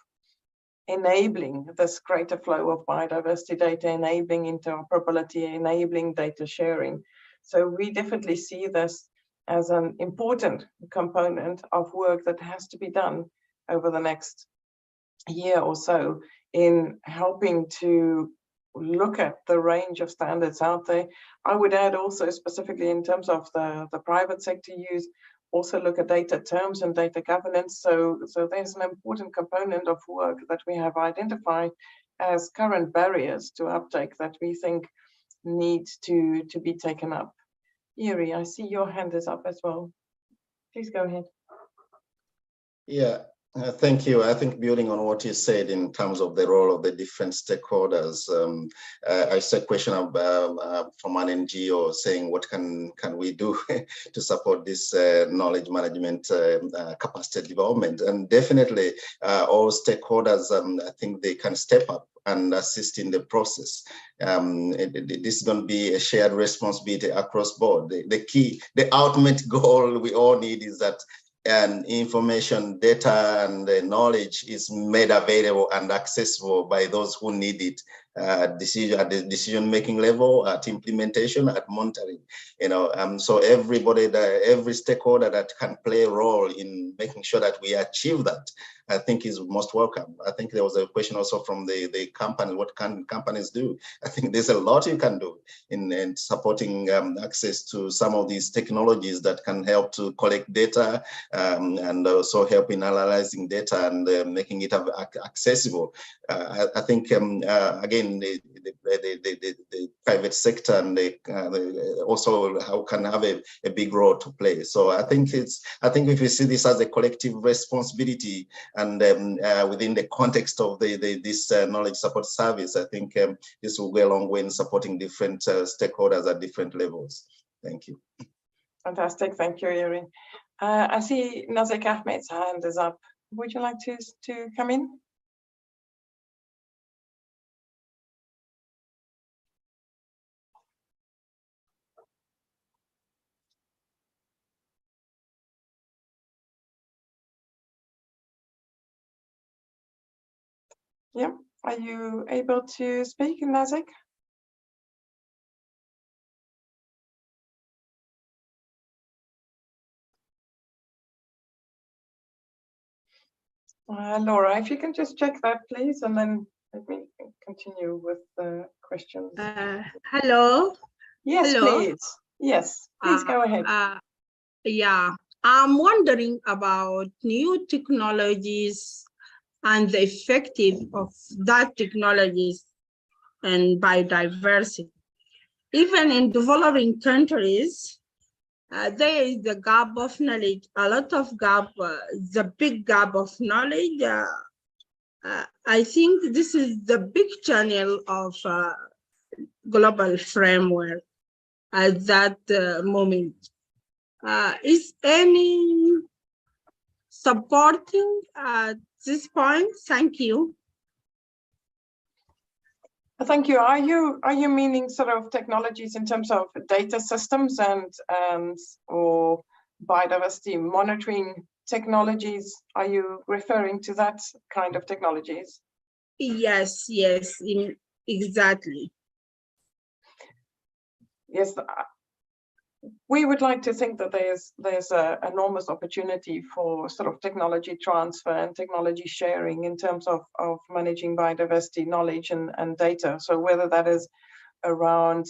enabling this greater flow of biodiversity data, enabling interoperability, enabling data sharing. So we definitely see this as an important component of work that has to be done over the next year or so in helping to look at the range of standards out there. I would add also specifically in terms of the private sector use, also look at data terms and data governance. So there's an important component of work that we have identified as current barriers to uptake that we think need to be taken up. Yuri, I see your hand is up as well. Please go ahead. Yeah, thank you. I think building on what you said in terms of the role of the different stakeholders, I saw a question from an NGO saying, what can we do to support this knowledge management capacity development? And definitely all stakeholders, I think they can step up and assist in the process. This is going to be a shared responsibility across board. The ultimate goal we all need is that information, data, and knowledge is made available and accessible by those who need it. At the decision-making level, at implementation, at monitoring, so everybody, every stakeholder that can play a role in making sure that we achieve that, I think is most welcome. I think there was a question also from the company, what can companies do? I think there's a lot you can do in supporting access to some of these technologies that can help to collect data and also help in analyzing data and making it accessible. I think, again, the private sector and also how can have a big role to play. So I think if we see this as a collective responsibility and within the context of this knowledge support service, I think this will go a long way in supporting different stakeholders at different levels. Thank you. Fantastic, thank you, Yuri. I see Nazik Ahmed's hand is up. Would you like to come in? Yeah, are you able to speak, Nazik? Laura, if you can just check that, please, and then let me continue with the questions. Hello. Yes, hello. please. Yes, please go ahead. Yeah, I'm wondering about new technologies and the effective of that technologies and biodiversity. Even in developing countries, there is the gap of knowledge, a lot of gap, the big gap of knowledge. I think this is the big channel of global framework at that moment. Is any supporting at this point? Thank you. Thank you. Are you meaning sort of technologies in terms of data systems and or biodiversity monitoring technologies? Are you referring to that kind of technologies? Yes, exactly. Yes, we would like to think that there's an enormous opportunity for sort of technology transfer and technology sharing in terms of managing biodiversity knowledge and data. So whether that is around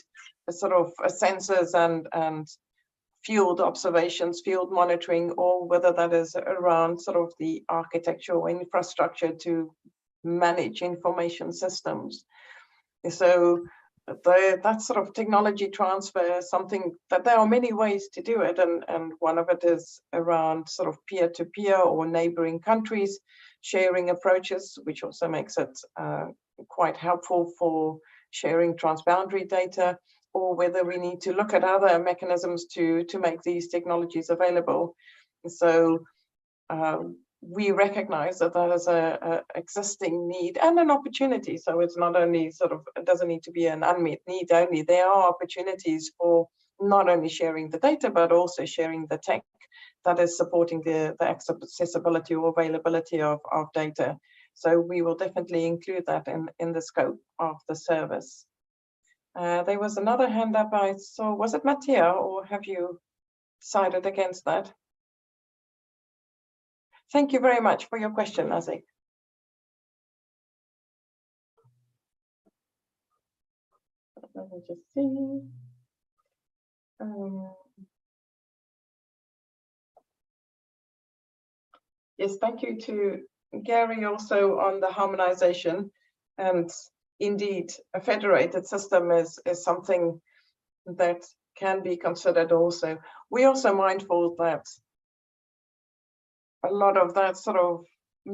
a sort of sensors and field observations, field monitoring, or whether that is around sort of the architectural infrastructure to manage information systems. So that sort of technology transfer is something that there are many ways to do it, and one of it is around sort of peer-to-peer or neighboring countries sharing approaches, which also makes it quite helpful for sharing transboundary data, or whether we need to look at other mechanisms to make these technologies available. So we recognize that that is a existing need and an opportunity. So it's not only sort of, it doesn't need to be an unmet need only. There are opportunities for not only sharing the data, but also sharing the tech that is supporting the accessibility or availability of data. So we will definitely include that in the scope of the service. There was another hand up I saw. Was it Mattia, or have you decided against that? Thank you very much for your question, Nazik. Let me just see. Yes, thank you to Gary also on the harmonization. And indeed, a federated system is something that can be considered also. We're also mindful that a lot of that sort of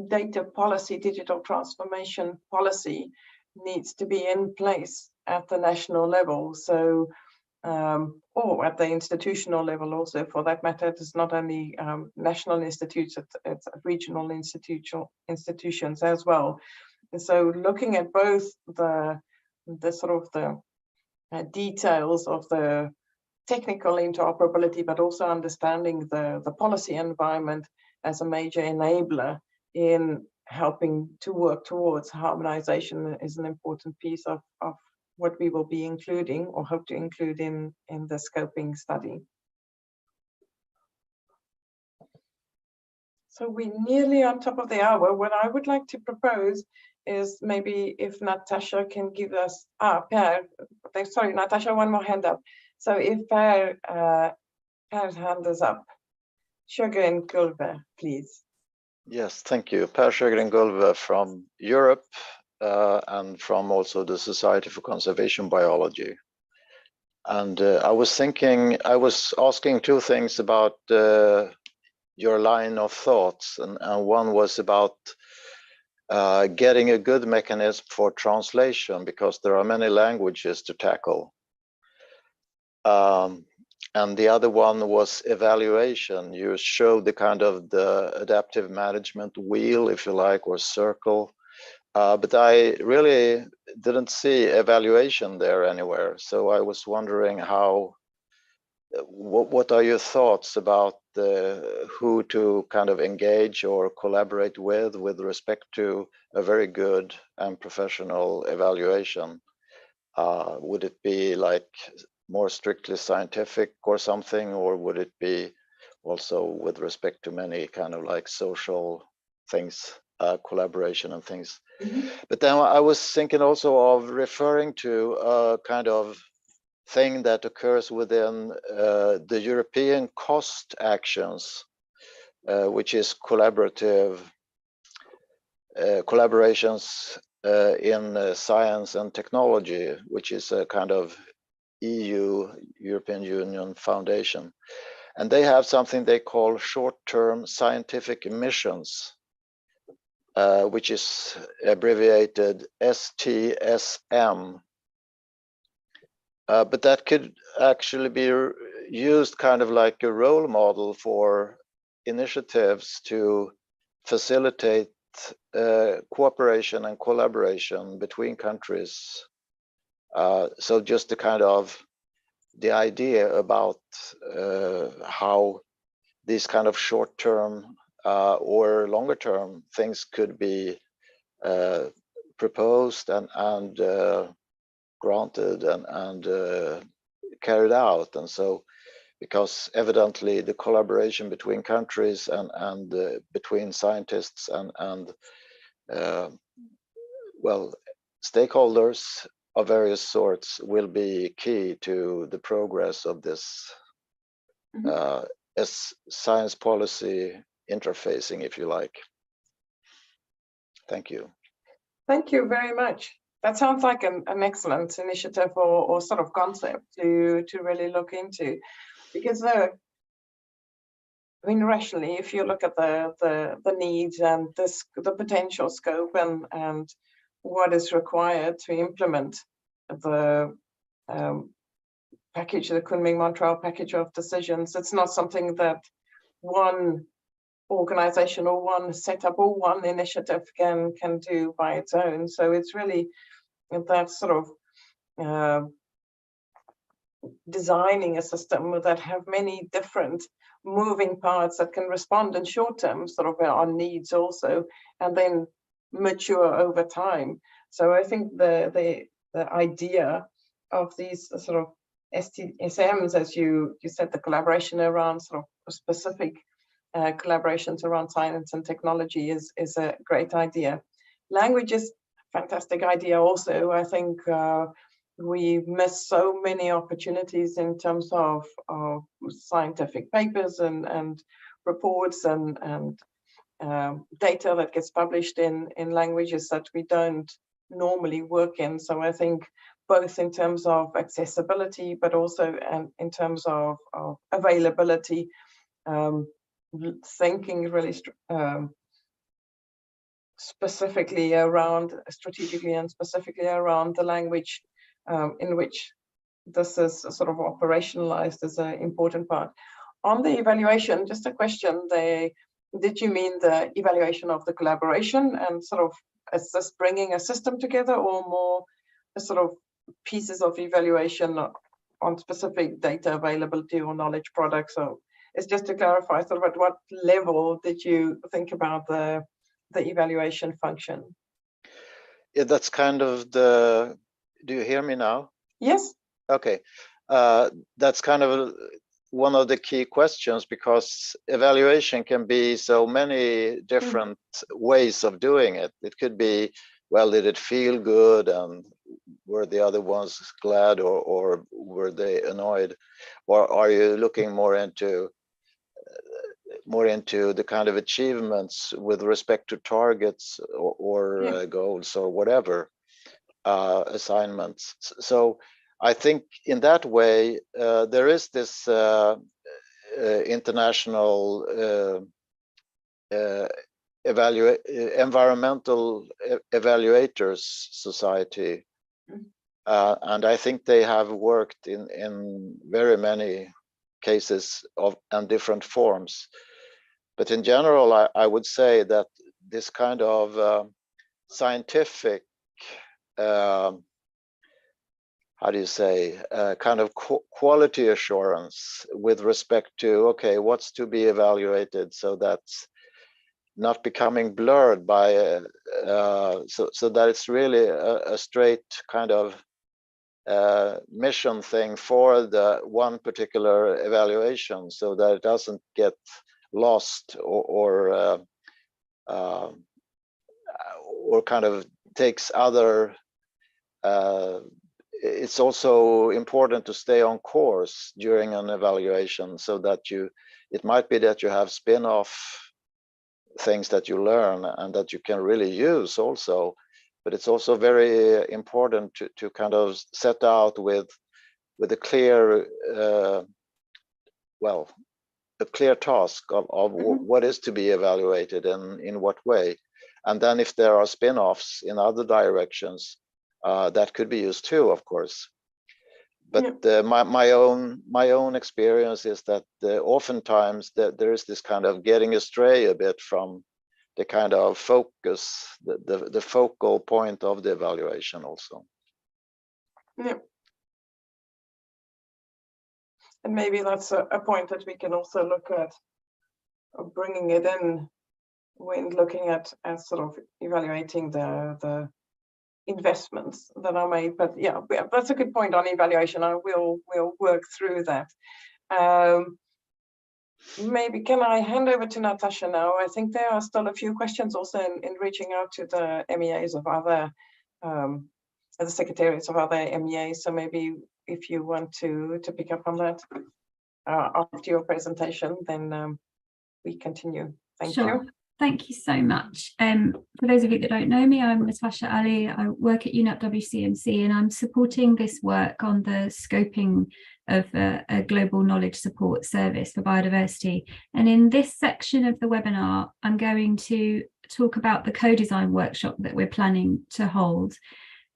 data policy, digital transformation policy needs to be in place at the national level. So, or at the institutional level also, for that matter. It's not only national institutes, it's regional institutions as well. And so looking at both the sort of the details of the technical interoperability, but also understanding the policy environment as a major enabler in helping to work towards harmonization is an important piece of what we will be including or hope to include in the scoping study. So we're nearly on top of the hour. What I would like to propose is maybe if Natasha can give us, Per, sorry, Natasha, one more hand up. So if Per's hand is up. Sjögren Gulve, please. Yes, thank you. Per Sjögren Gulve from Europe and from also the Society for Conservation Biology. And I was asking two things about your line of thoughts, and one was about getting a good mechanism for translation, because there are many languages to tackle. And the other one was evaluation. You showed the kind of the adaptive management wheel, if you like, or circle. But I really didn't see evaluation there anywhere. So I was wondering what are your thoughts about who to kind of engage or collaborate with respect to a very good and professional evaluation? Would it be like more strictly scientific or something, or would it be also with respect to many kind of like social things, collaboration and things? Mm-hmm. But then I was thinking also of referring to a kind of thing that occurs within the European cost actions, which is collaborations in science and technology, which is a kind of European Union foundation. And they have something they call short-term scientific missions, which is abbreviated STSM. But that could actually be used kind of like a role model for initiatives to facilitate cooperation and collaboration between countries. So just the kind of the idea about how these kind of short-term or longer-term things could be proposed and granted and carried out. And so, because evidently the collaboration between countries and between scientists and well, stakeholders of various sorts will be key to the progress of this as science policy interfacing, if you like. Thank you. Thank you very much. That sounds like an excellent initiative or sort of concept to really look into, because I mean, rationally, if you look at the needs and the potential scope and what is required to implement the package, the Kunming-Montreal package of decisions, it's not something that one organization or one setup or one initiative can do by its own. So it's really that sort of designing a system that have many different moving parts that can respond in short term sort of on needs also, and then mature over time. So I think the idea of these sort of STSMs, as you said, the collaboration around sort of specific collaborations around science and technology is a great idea. Language is a fantastic idea also. I think we miss so many opportunities in terms of scientific papers and reports and data that gets published in languages that we don't normally work in. So I think both in terms of accessibility, but also in terms of availability, thinking really strategically and specifically around the language in which this is sort of operationalized is an important part. On the evaluation, just a question there, did you mean the evaluation of the collaboration and sort of, is this bringing a system together, or more a sort of pieces of evaluation on specific data availability or knowledge products? So it's just to clarify, sort of at what level did you think about the evaluation function? Yeah, that's kind of the, do you hear me now? Yes. Okay, that's kind of one of the key questions, because evaluation can be so many different ways of doing it. It could be, well, did it feel good, and were the other ones glad, or were they annoyed? Or are you looking more into the kind of achievements with respect to targets or goals or whatever, assignments? So I think in that way, there is this international environmental evaluators society, and I think they have worked in very many cases and different forms. But in general, I would say that this kind of scientific, how do you say, kind of quality assurance with respect to, okay, what's to be evaluated, so that's not becoming blurred by, so that it's really a straight kind of mission thing for the one particular evaluation, so that it doesn't get lost or kind of takes other. It's also important to stay on course during an evaluation, so that it might be that you have spin-off things that you learn and that you can really use also, but it's also very important to kind of set out with a clear, a clear task of what is to be evaluated and in what way. And then if there are spin-offs in other directions, that could be used too, of course. But my own experience is that oftentimes there is this kind of getting astray a bit from the kind of focus, the focal point of the evaluation also. Yeah. And maybe that's a point that we can also look at, of bringing it in when looking at sort of evaluating the investments that are made. But yeah, that's a good point on evaluation. We'll work through that. Maybe can I hand over to Natasha now? I think there are still a few questions also in reaching out to the MEAs of other, the secretariats of other MEAs. So maybe if you want to pick up on that after your presentation, then we continue. Thank you. Thank you so much. For those of you that don't know me, I'm Natasha Ali. I work at UNEP-WCMC, and I'm supporting this work on the scoping of a global knowledge support service for biodiversity. And in this section of the webinar, I'm going to talk about the co-design workshop that we're planning to hold.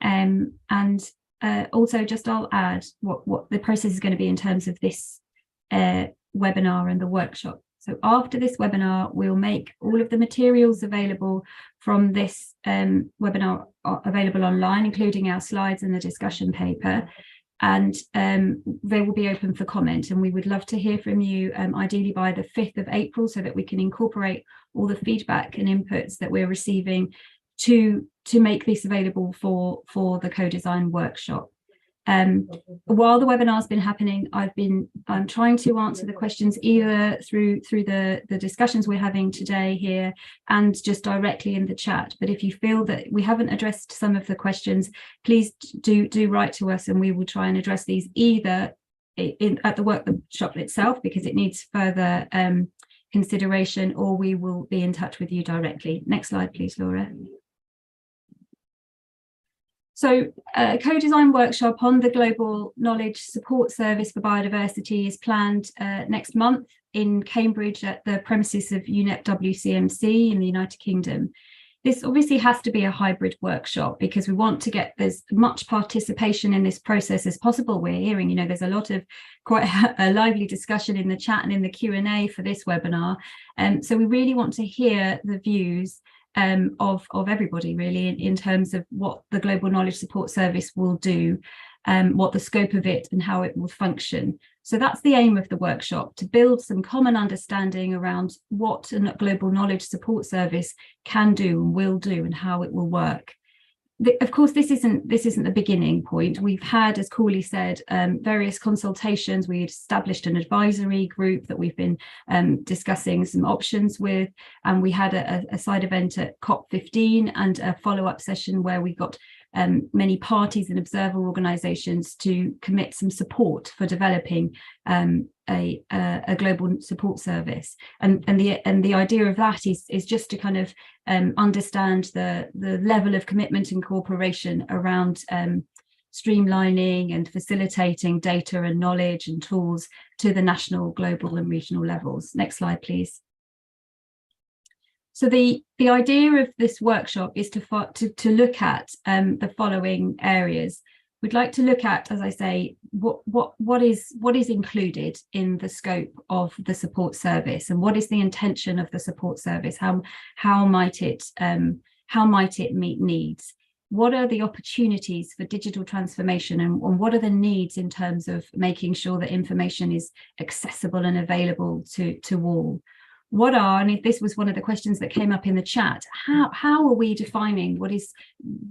Also just I'll add what the process is going to be in terms of this webinar and the workshop. So after this webinar, we'll make all of the materials available from this webinar available online, including our slides and the discussion paper. And they will be open for comment. And we would love to hear from you, ideally by the 5th of April, so that we can incorporate all the feedback and inputs that we're receiving to make this available for the co-design workshop. While the webinar's been happening, I'm trying to answer the questions either through the discussions we're having today here and just directly in the chat. But if you feel that we haven't addressed some of the questions, please do write to us, and we will try and address these either at the workshop itself, because it needs further consideration, or we will be in touch with you directly. Next slide, please, Laura. So a co-design workshop on the Global Knowledge Support Service for Biodiversity is planned next month in Cambridge at the premises of UNEP-WCMC in the United Kingdom. This obviously has to be a hybrid workshop because we want to get as much participation in this process as possible. We're hearing, you know, there's a lot of quite a lively discussion in the chat and in the Q&A for this webinar. So we really want to hear the views of everybody really in terms of what the Global Knowledge Support Service will do, what the scope of it and how it will function. So that's the aim of the workshop, to build some common understanding around what a Global Knowledge Support Service can do and will do and how it will work. Of course, this isn't the beginning point. We've had, as Cooley said, various consultations. We established an advisory group that we've been discussing some options with, and we had a side event at COP15 and a follow-up session where we got many parties and observer organisations to commit some support for developing a global support service, and the idea of that is just to kind of understand the level of commitment and cooperation around streamlining and facilitating data and knowledge and tools to the national, global and regional levels. Next slide, please. So the idea of this workshop is to look at the following areas. We'd like to look at, as I say, what is included in the scope of the support service, and what is the intention of the support service? How might it meet needs? What are the opportunities for digital transformation, and what are the needs in terms of making sure that information is accessible and available to all? What are, and if this was one of the questions that came up in the chat, how are we defining what is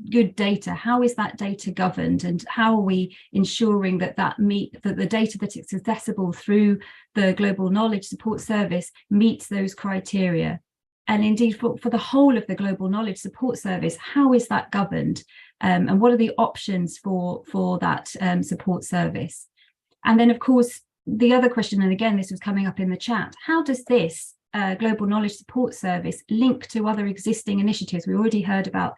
good data? How is that data governed, and how are we ensuring that the data that is accessible through the Global Knowledge Support Service meets those criteria? And indeed, for the whole of the Global Knowledge Support Service, how is that governed? And what are the options for that support service? And then, of course, the other question, and again, this was coming up in the chat, how does this Global Knowledge Support Service link to other existing initiatives? We already heard about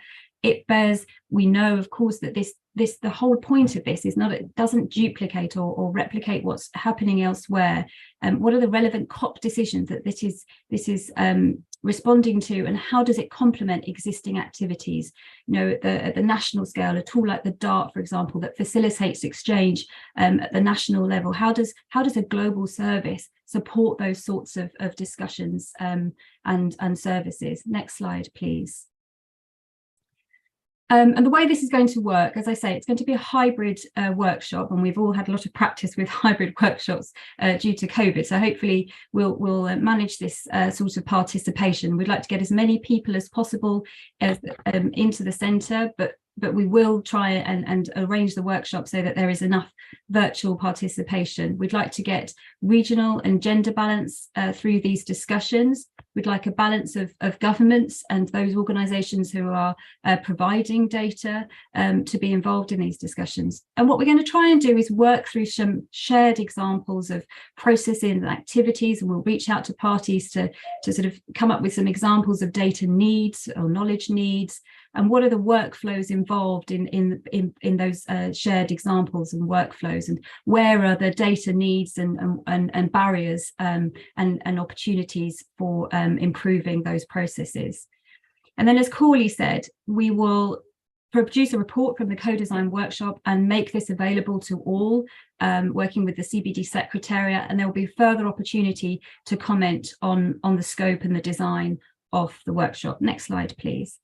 IPBES. We know, of course, that the whole point of this is not, it doesn't duplicate or replicate what's happening elsewhere. What are the relevant COP decisions that this is responding to, and how does it complement existing activities? You know, at the national scale, a tool like the DART, for example, that facilitates exchange at the national level. How does a global service support those sorts of discussions and services? Next slide, please. And the way this is going to work, as I say, it's going to be a hybrid workshop, and we've all had a lot of practice with hybrid workshops due to COVID. So hopefully we'll manage this sort of participation. We'd like to get as many people as possible into the centre, but we will try and arrange the workshop so that there is enough virtual participation. We'd like to get regional and gender balance through these discussions. We'd like a balance of governments and those organisations who are providing data to be involved in these discussions. And what we're going to try and do is work through some shared examples of processes and activities, and we'll reach out to parties to sort of come up with some examples of data needs or knowledge needs, and what are the workflows involved in those shared examples and workflows, and where are the data needs and barriers and opportunities for improving those processes. And then, as Cooley said, we will produce a report from the co-design workshop and make this available to all, working with the CBD Secretariat, and there will be further opportunity to comment on the scope and the design of the workshop. Next slide, please.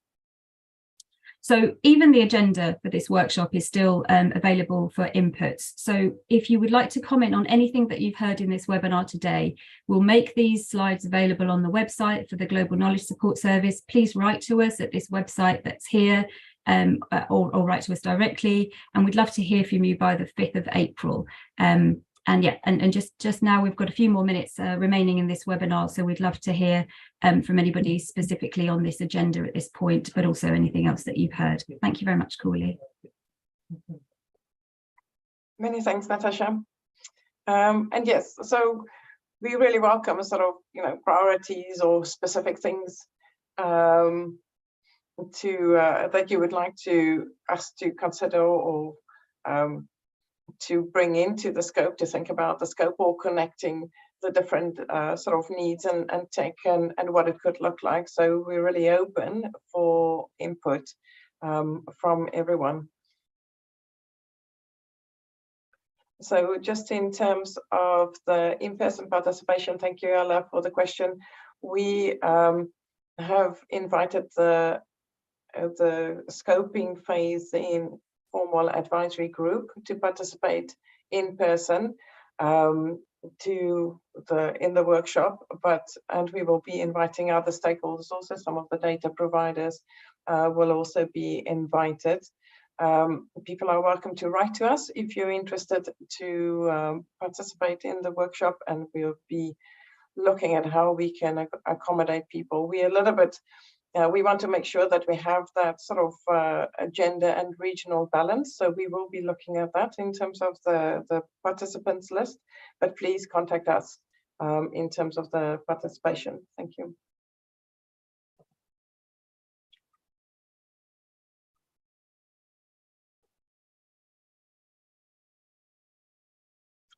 So even the agenda for this workshop is still available for inputs. So if you would like to comment on anything that you've heard in this webinar today, we'll make these slides available on the website for the Global Knowledge Support Service. Please write to us at this website that's here, or write to us directly. And we'd love to hear from you by the 5th of April. And yeah, and just now we've got a few more minutes remaining in this webinar, so we'd love to hear from anybody specifically on this agenda at this point, but also anything else that you've heard. Thank you very much, Cooley. Many thanks, Natasha. And yes, so we really welcome sort of, priorities or specific things that you would like us to consider or to bring into the scope, to think about the scope, or connecting the different sort of needs and tech and what it could look like. So we're really open for input from everyone. So just in terms of the in-person participation, thank you, Ella, for the question. We have invited the scoping phase in formal advisory group to participate in person in the workshop, and we will be inviting other stakeholders also. Some of the data providers will also be invited. People are welcome to write to us if you're interested to participate in the workshop, and we'll be looking at how we can accommodate people. We want to make sure that we have that sort of gender and regional balance. So we will be looking at that in terms of the participants list, but please contact us in terms of the participation. Thank you.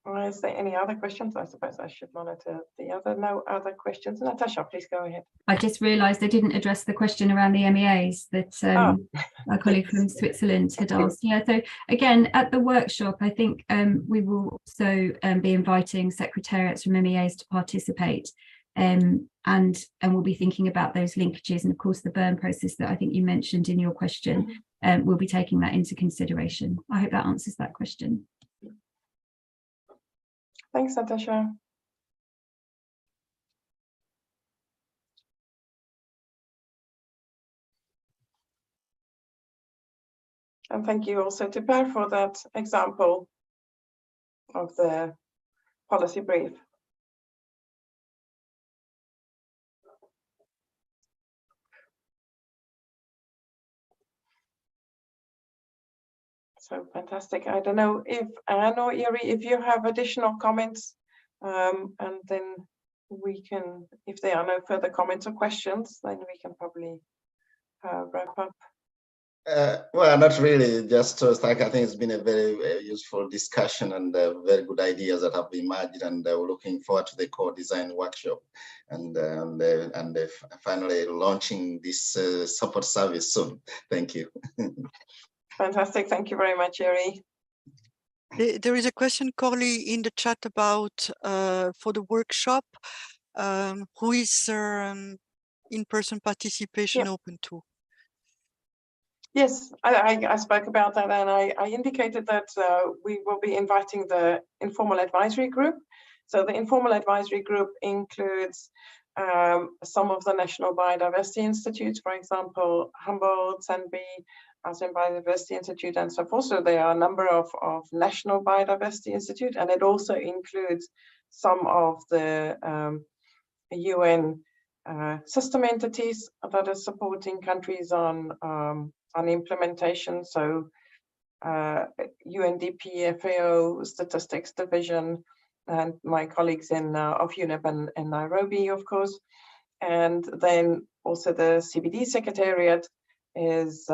Is there any other questions? I suppose I should monitor the other. No other questions. Natasha, please go ahead. I just realised I didn't address the question around the MEAs that our colleague from Switzerland had asked. Yeah, so again, at the workshop, I think we will also be inviting secretariats from MEAs to participate, and we'll be thinking about those linkages, and of course the burn process that I think you mentioned in your question. We'll be taking that into consideration. I hope that answers that question. Thanks, Natasha. And thank you also to Per for that example of the policy brief. So fantastic. I don't know if Anne or Iri, if you have additional comments, and then we can, if there are no further comments or questions, then we can probably wrap up. Well, not really. Just to thank. I think it's been a very useful discussion and very good ideas that have emerged. And we're looking forward to the co-design workshop and finally launching this support service soon. Thank you. Fantastic. Thank you very much, Eri. There is a question, Corley, in the chat about for the workshop, who is in-person participation open to? Yes, I spoke about that, and I indicated that we will be inviting the informal advisory group. So the informal advisory group includes some of the national biodiversity institutes, for example, Humboldt, Sandby, Austrian Biodiversity Institute, and so forth. So there are a number of national biodiversity institute, and it also includes some of the UN system entities that are supporting countries on implementation. So UNDP, FAO, Statistics Division, and my colleagues of UNEP and Nairobi, of course. And then also the CBD Secretariat is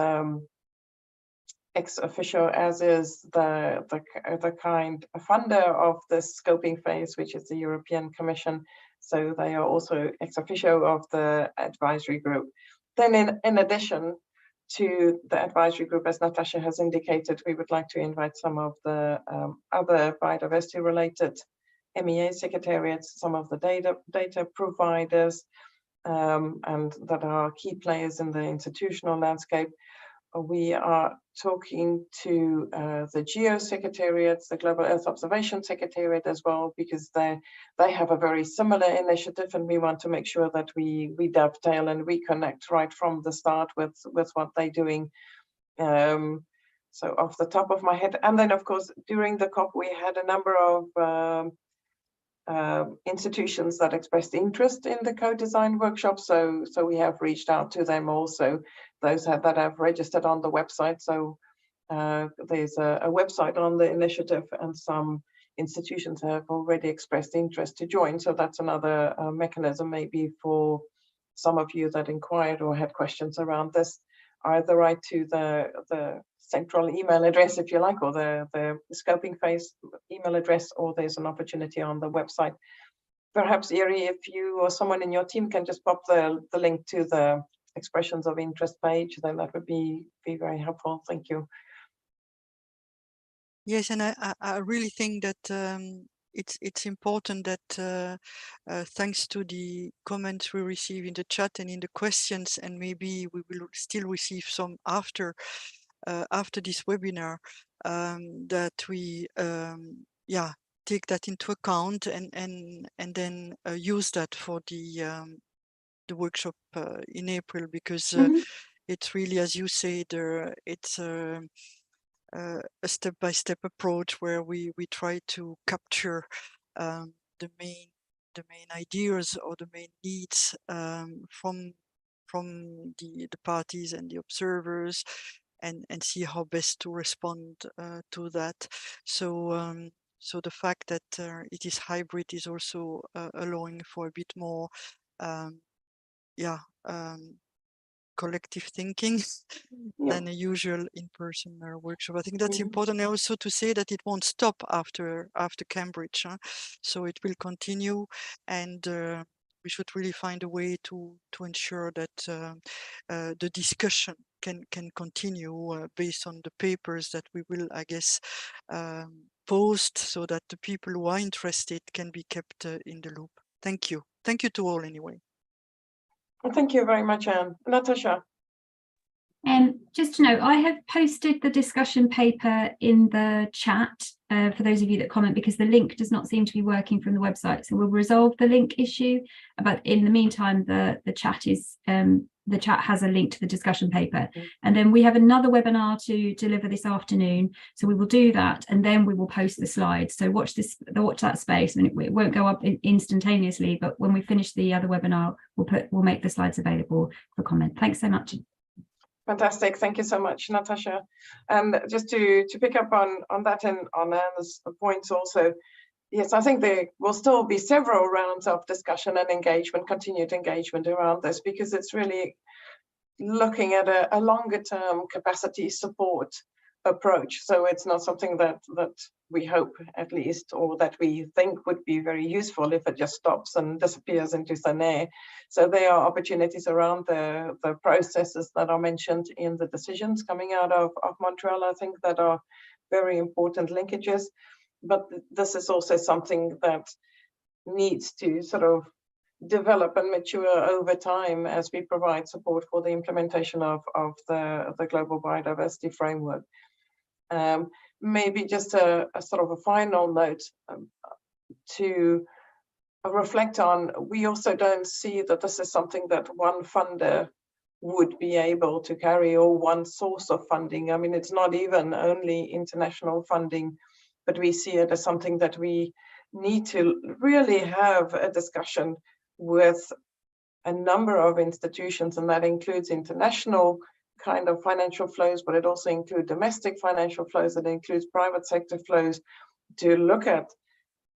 ex officio, as is the kind funder of the scoping phase, which is the European Commission. So they are also ex officio of the advisory group. Then in addition to the advisory group, as Natasha has indicated, we would like to invite some of the other biodiversity related MEA secretariats, some of the data providers, and that are key players in the institutional landscape. We are talking to the GEO Secretariats, the Global Earth Observation Secretariat as well, because they have a very similar initiative, and we want to make sure that we dovetail and we connect right from the start with what they're doing. So off the top of my head, and then of course during the COP we had a number of institutions that expressed interest in the co-design workshop, so we have reached out to them also, those that have registered on the website. So there's a website on the initiative and some institutions have already expressed interest to join. So that's another mechanism maybe for some of you that inquired or had questions around this. Either write to the central email address, if you like, or the scoping phase email address, or there's an opportunity on the website. Perhaps, Iri, if you or someone in your team can just pop the link to the expressions of interest page, then that would be very helpful. Thank you. Yes, and I really think that it's important that thanks to the comments we receive in the chat and in the questions, and maybe we will still receive some after this webinar, that we take that into account and then use that for the workshop in April, because it's really, as you said, it's a step-by-step approach where we try to capture the main ideas or the main needs from the parties and the observers, and see how best to respond to that. So so the fact that it is hybrid is also allowing for a bit more collective thinking than a usual in-person workshop. I think that's important also to say that it won't stop after Cambridge, so it will continue, and we should really find a way to ensure that the discussion can continue based on the papers that we will, I guess, post, so that the people who are interested can be kept in the loop. Thank you to all anyway. Thank you very much, Anne. Natasha. Just to note, I have posted the discussion paper in the chat for those of you that comment, because the link does not seem to be working from the website. So we'll resolve the link issue, but in the meantime, the chat is the chat has a link to the discussion paper. And then we have another webinar to deliver this afternoon, so we will do that, and then we will post the slides. So watch that space, and it won't go up instantaneously, but when we finish the other webinar, we'll make the slides available for comment. Thanks so much. Fantastic. Thank you so much, Natasha. And just to pick up on that and on Anne's points also, yes, I think there will still be several rounds of discussion and engagement, continued engagement around this, because it's really looking at a longer term capacity support approach. So it's not something that we hope, at least, or that we think would be very useful if it just stops and disappears into thin air. So there are opportunities around the processes that are mentioned in the decisions coming out of Montreal, I think, that are very important linkages. But this is also something that needs to sort of develop and mature over time as we provide support for the implementation of the global biodiversity framework. Maybe just a sort of a final note to reflect on, we also don't see that this is something that one funder would be able to carry, or one source of funding. I mean, it's not even only international funding, but we see it as something that we need to really have a discussion with a number of institutions, and that includes international kind of financial flows, but it also includes domestic financial flows, it includes private sector flows, to look at,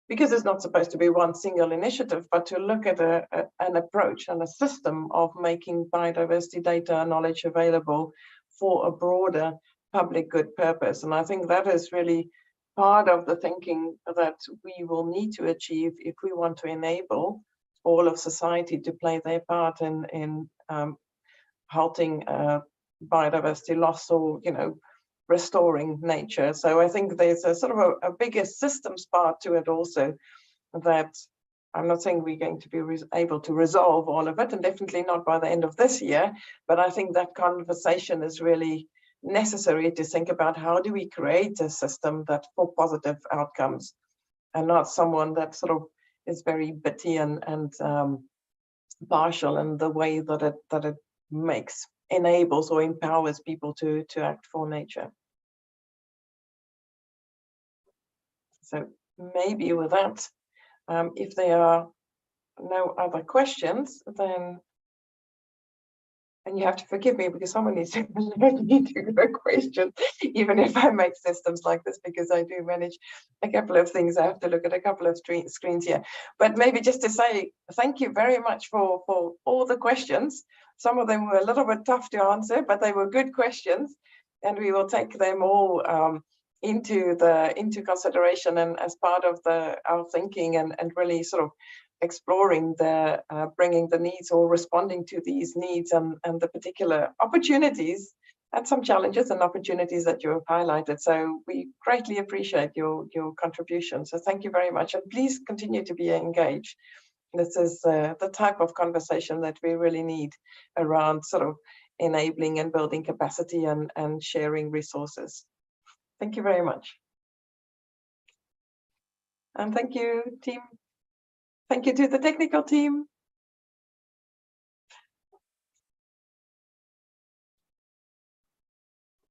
because it's not supposed to be one single initiative, but to look at an approach and a system of making biodiversity data and knowledge available for a broader public good purpose. And I think that is really part of the thinking that we will need to achieve if we want to enable all of society to play their part in halting biodiversity loss, or restoring nature. So I think there's a sort of a bigger systems part to it also, that I'm not saying we're going to be able to resolve all of it, and definitely not by the end of this year, but I think that conversation is really necessary to think about, how do we create a system that for positive outcomes, and not someone that sort of is very bitty and partial in the way that it enables or empowers people to act for nature. So maybe with that, if there are no other questions, then And you have to forgive me because someone needs to let me do the question, even if I make systems like this, because I do manage a couple of things. I have to look at a couple of screens here. But maybe just to say thank you very much for all the questions. Some of them were a little bit tough to answer, but they were good questions. And we will take them all into consideration and as part of our thinking and really sort of exploring the bringing the needs or responding to these needs and the particular opportunities and some challenges and opportunities that you have highlighted. So we greatly appreciate your contribution. So thank you very much, and please continue to be engaged. This is the type of conversation that we really need around sort of enabling and building capacity and sharing resources. Thank you very much. And thank you, team. Thank you to the technical team.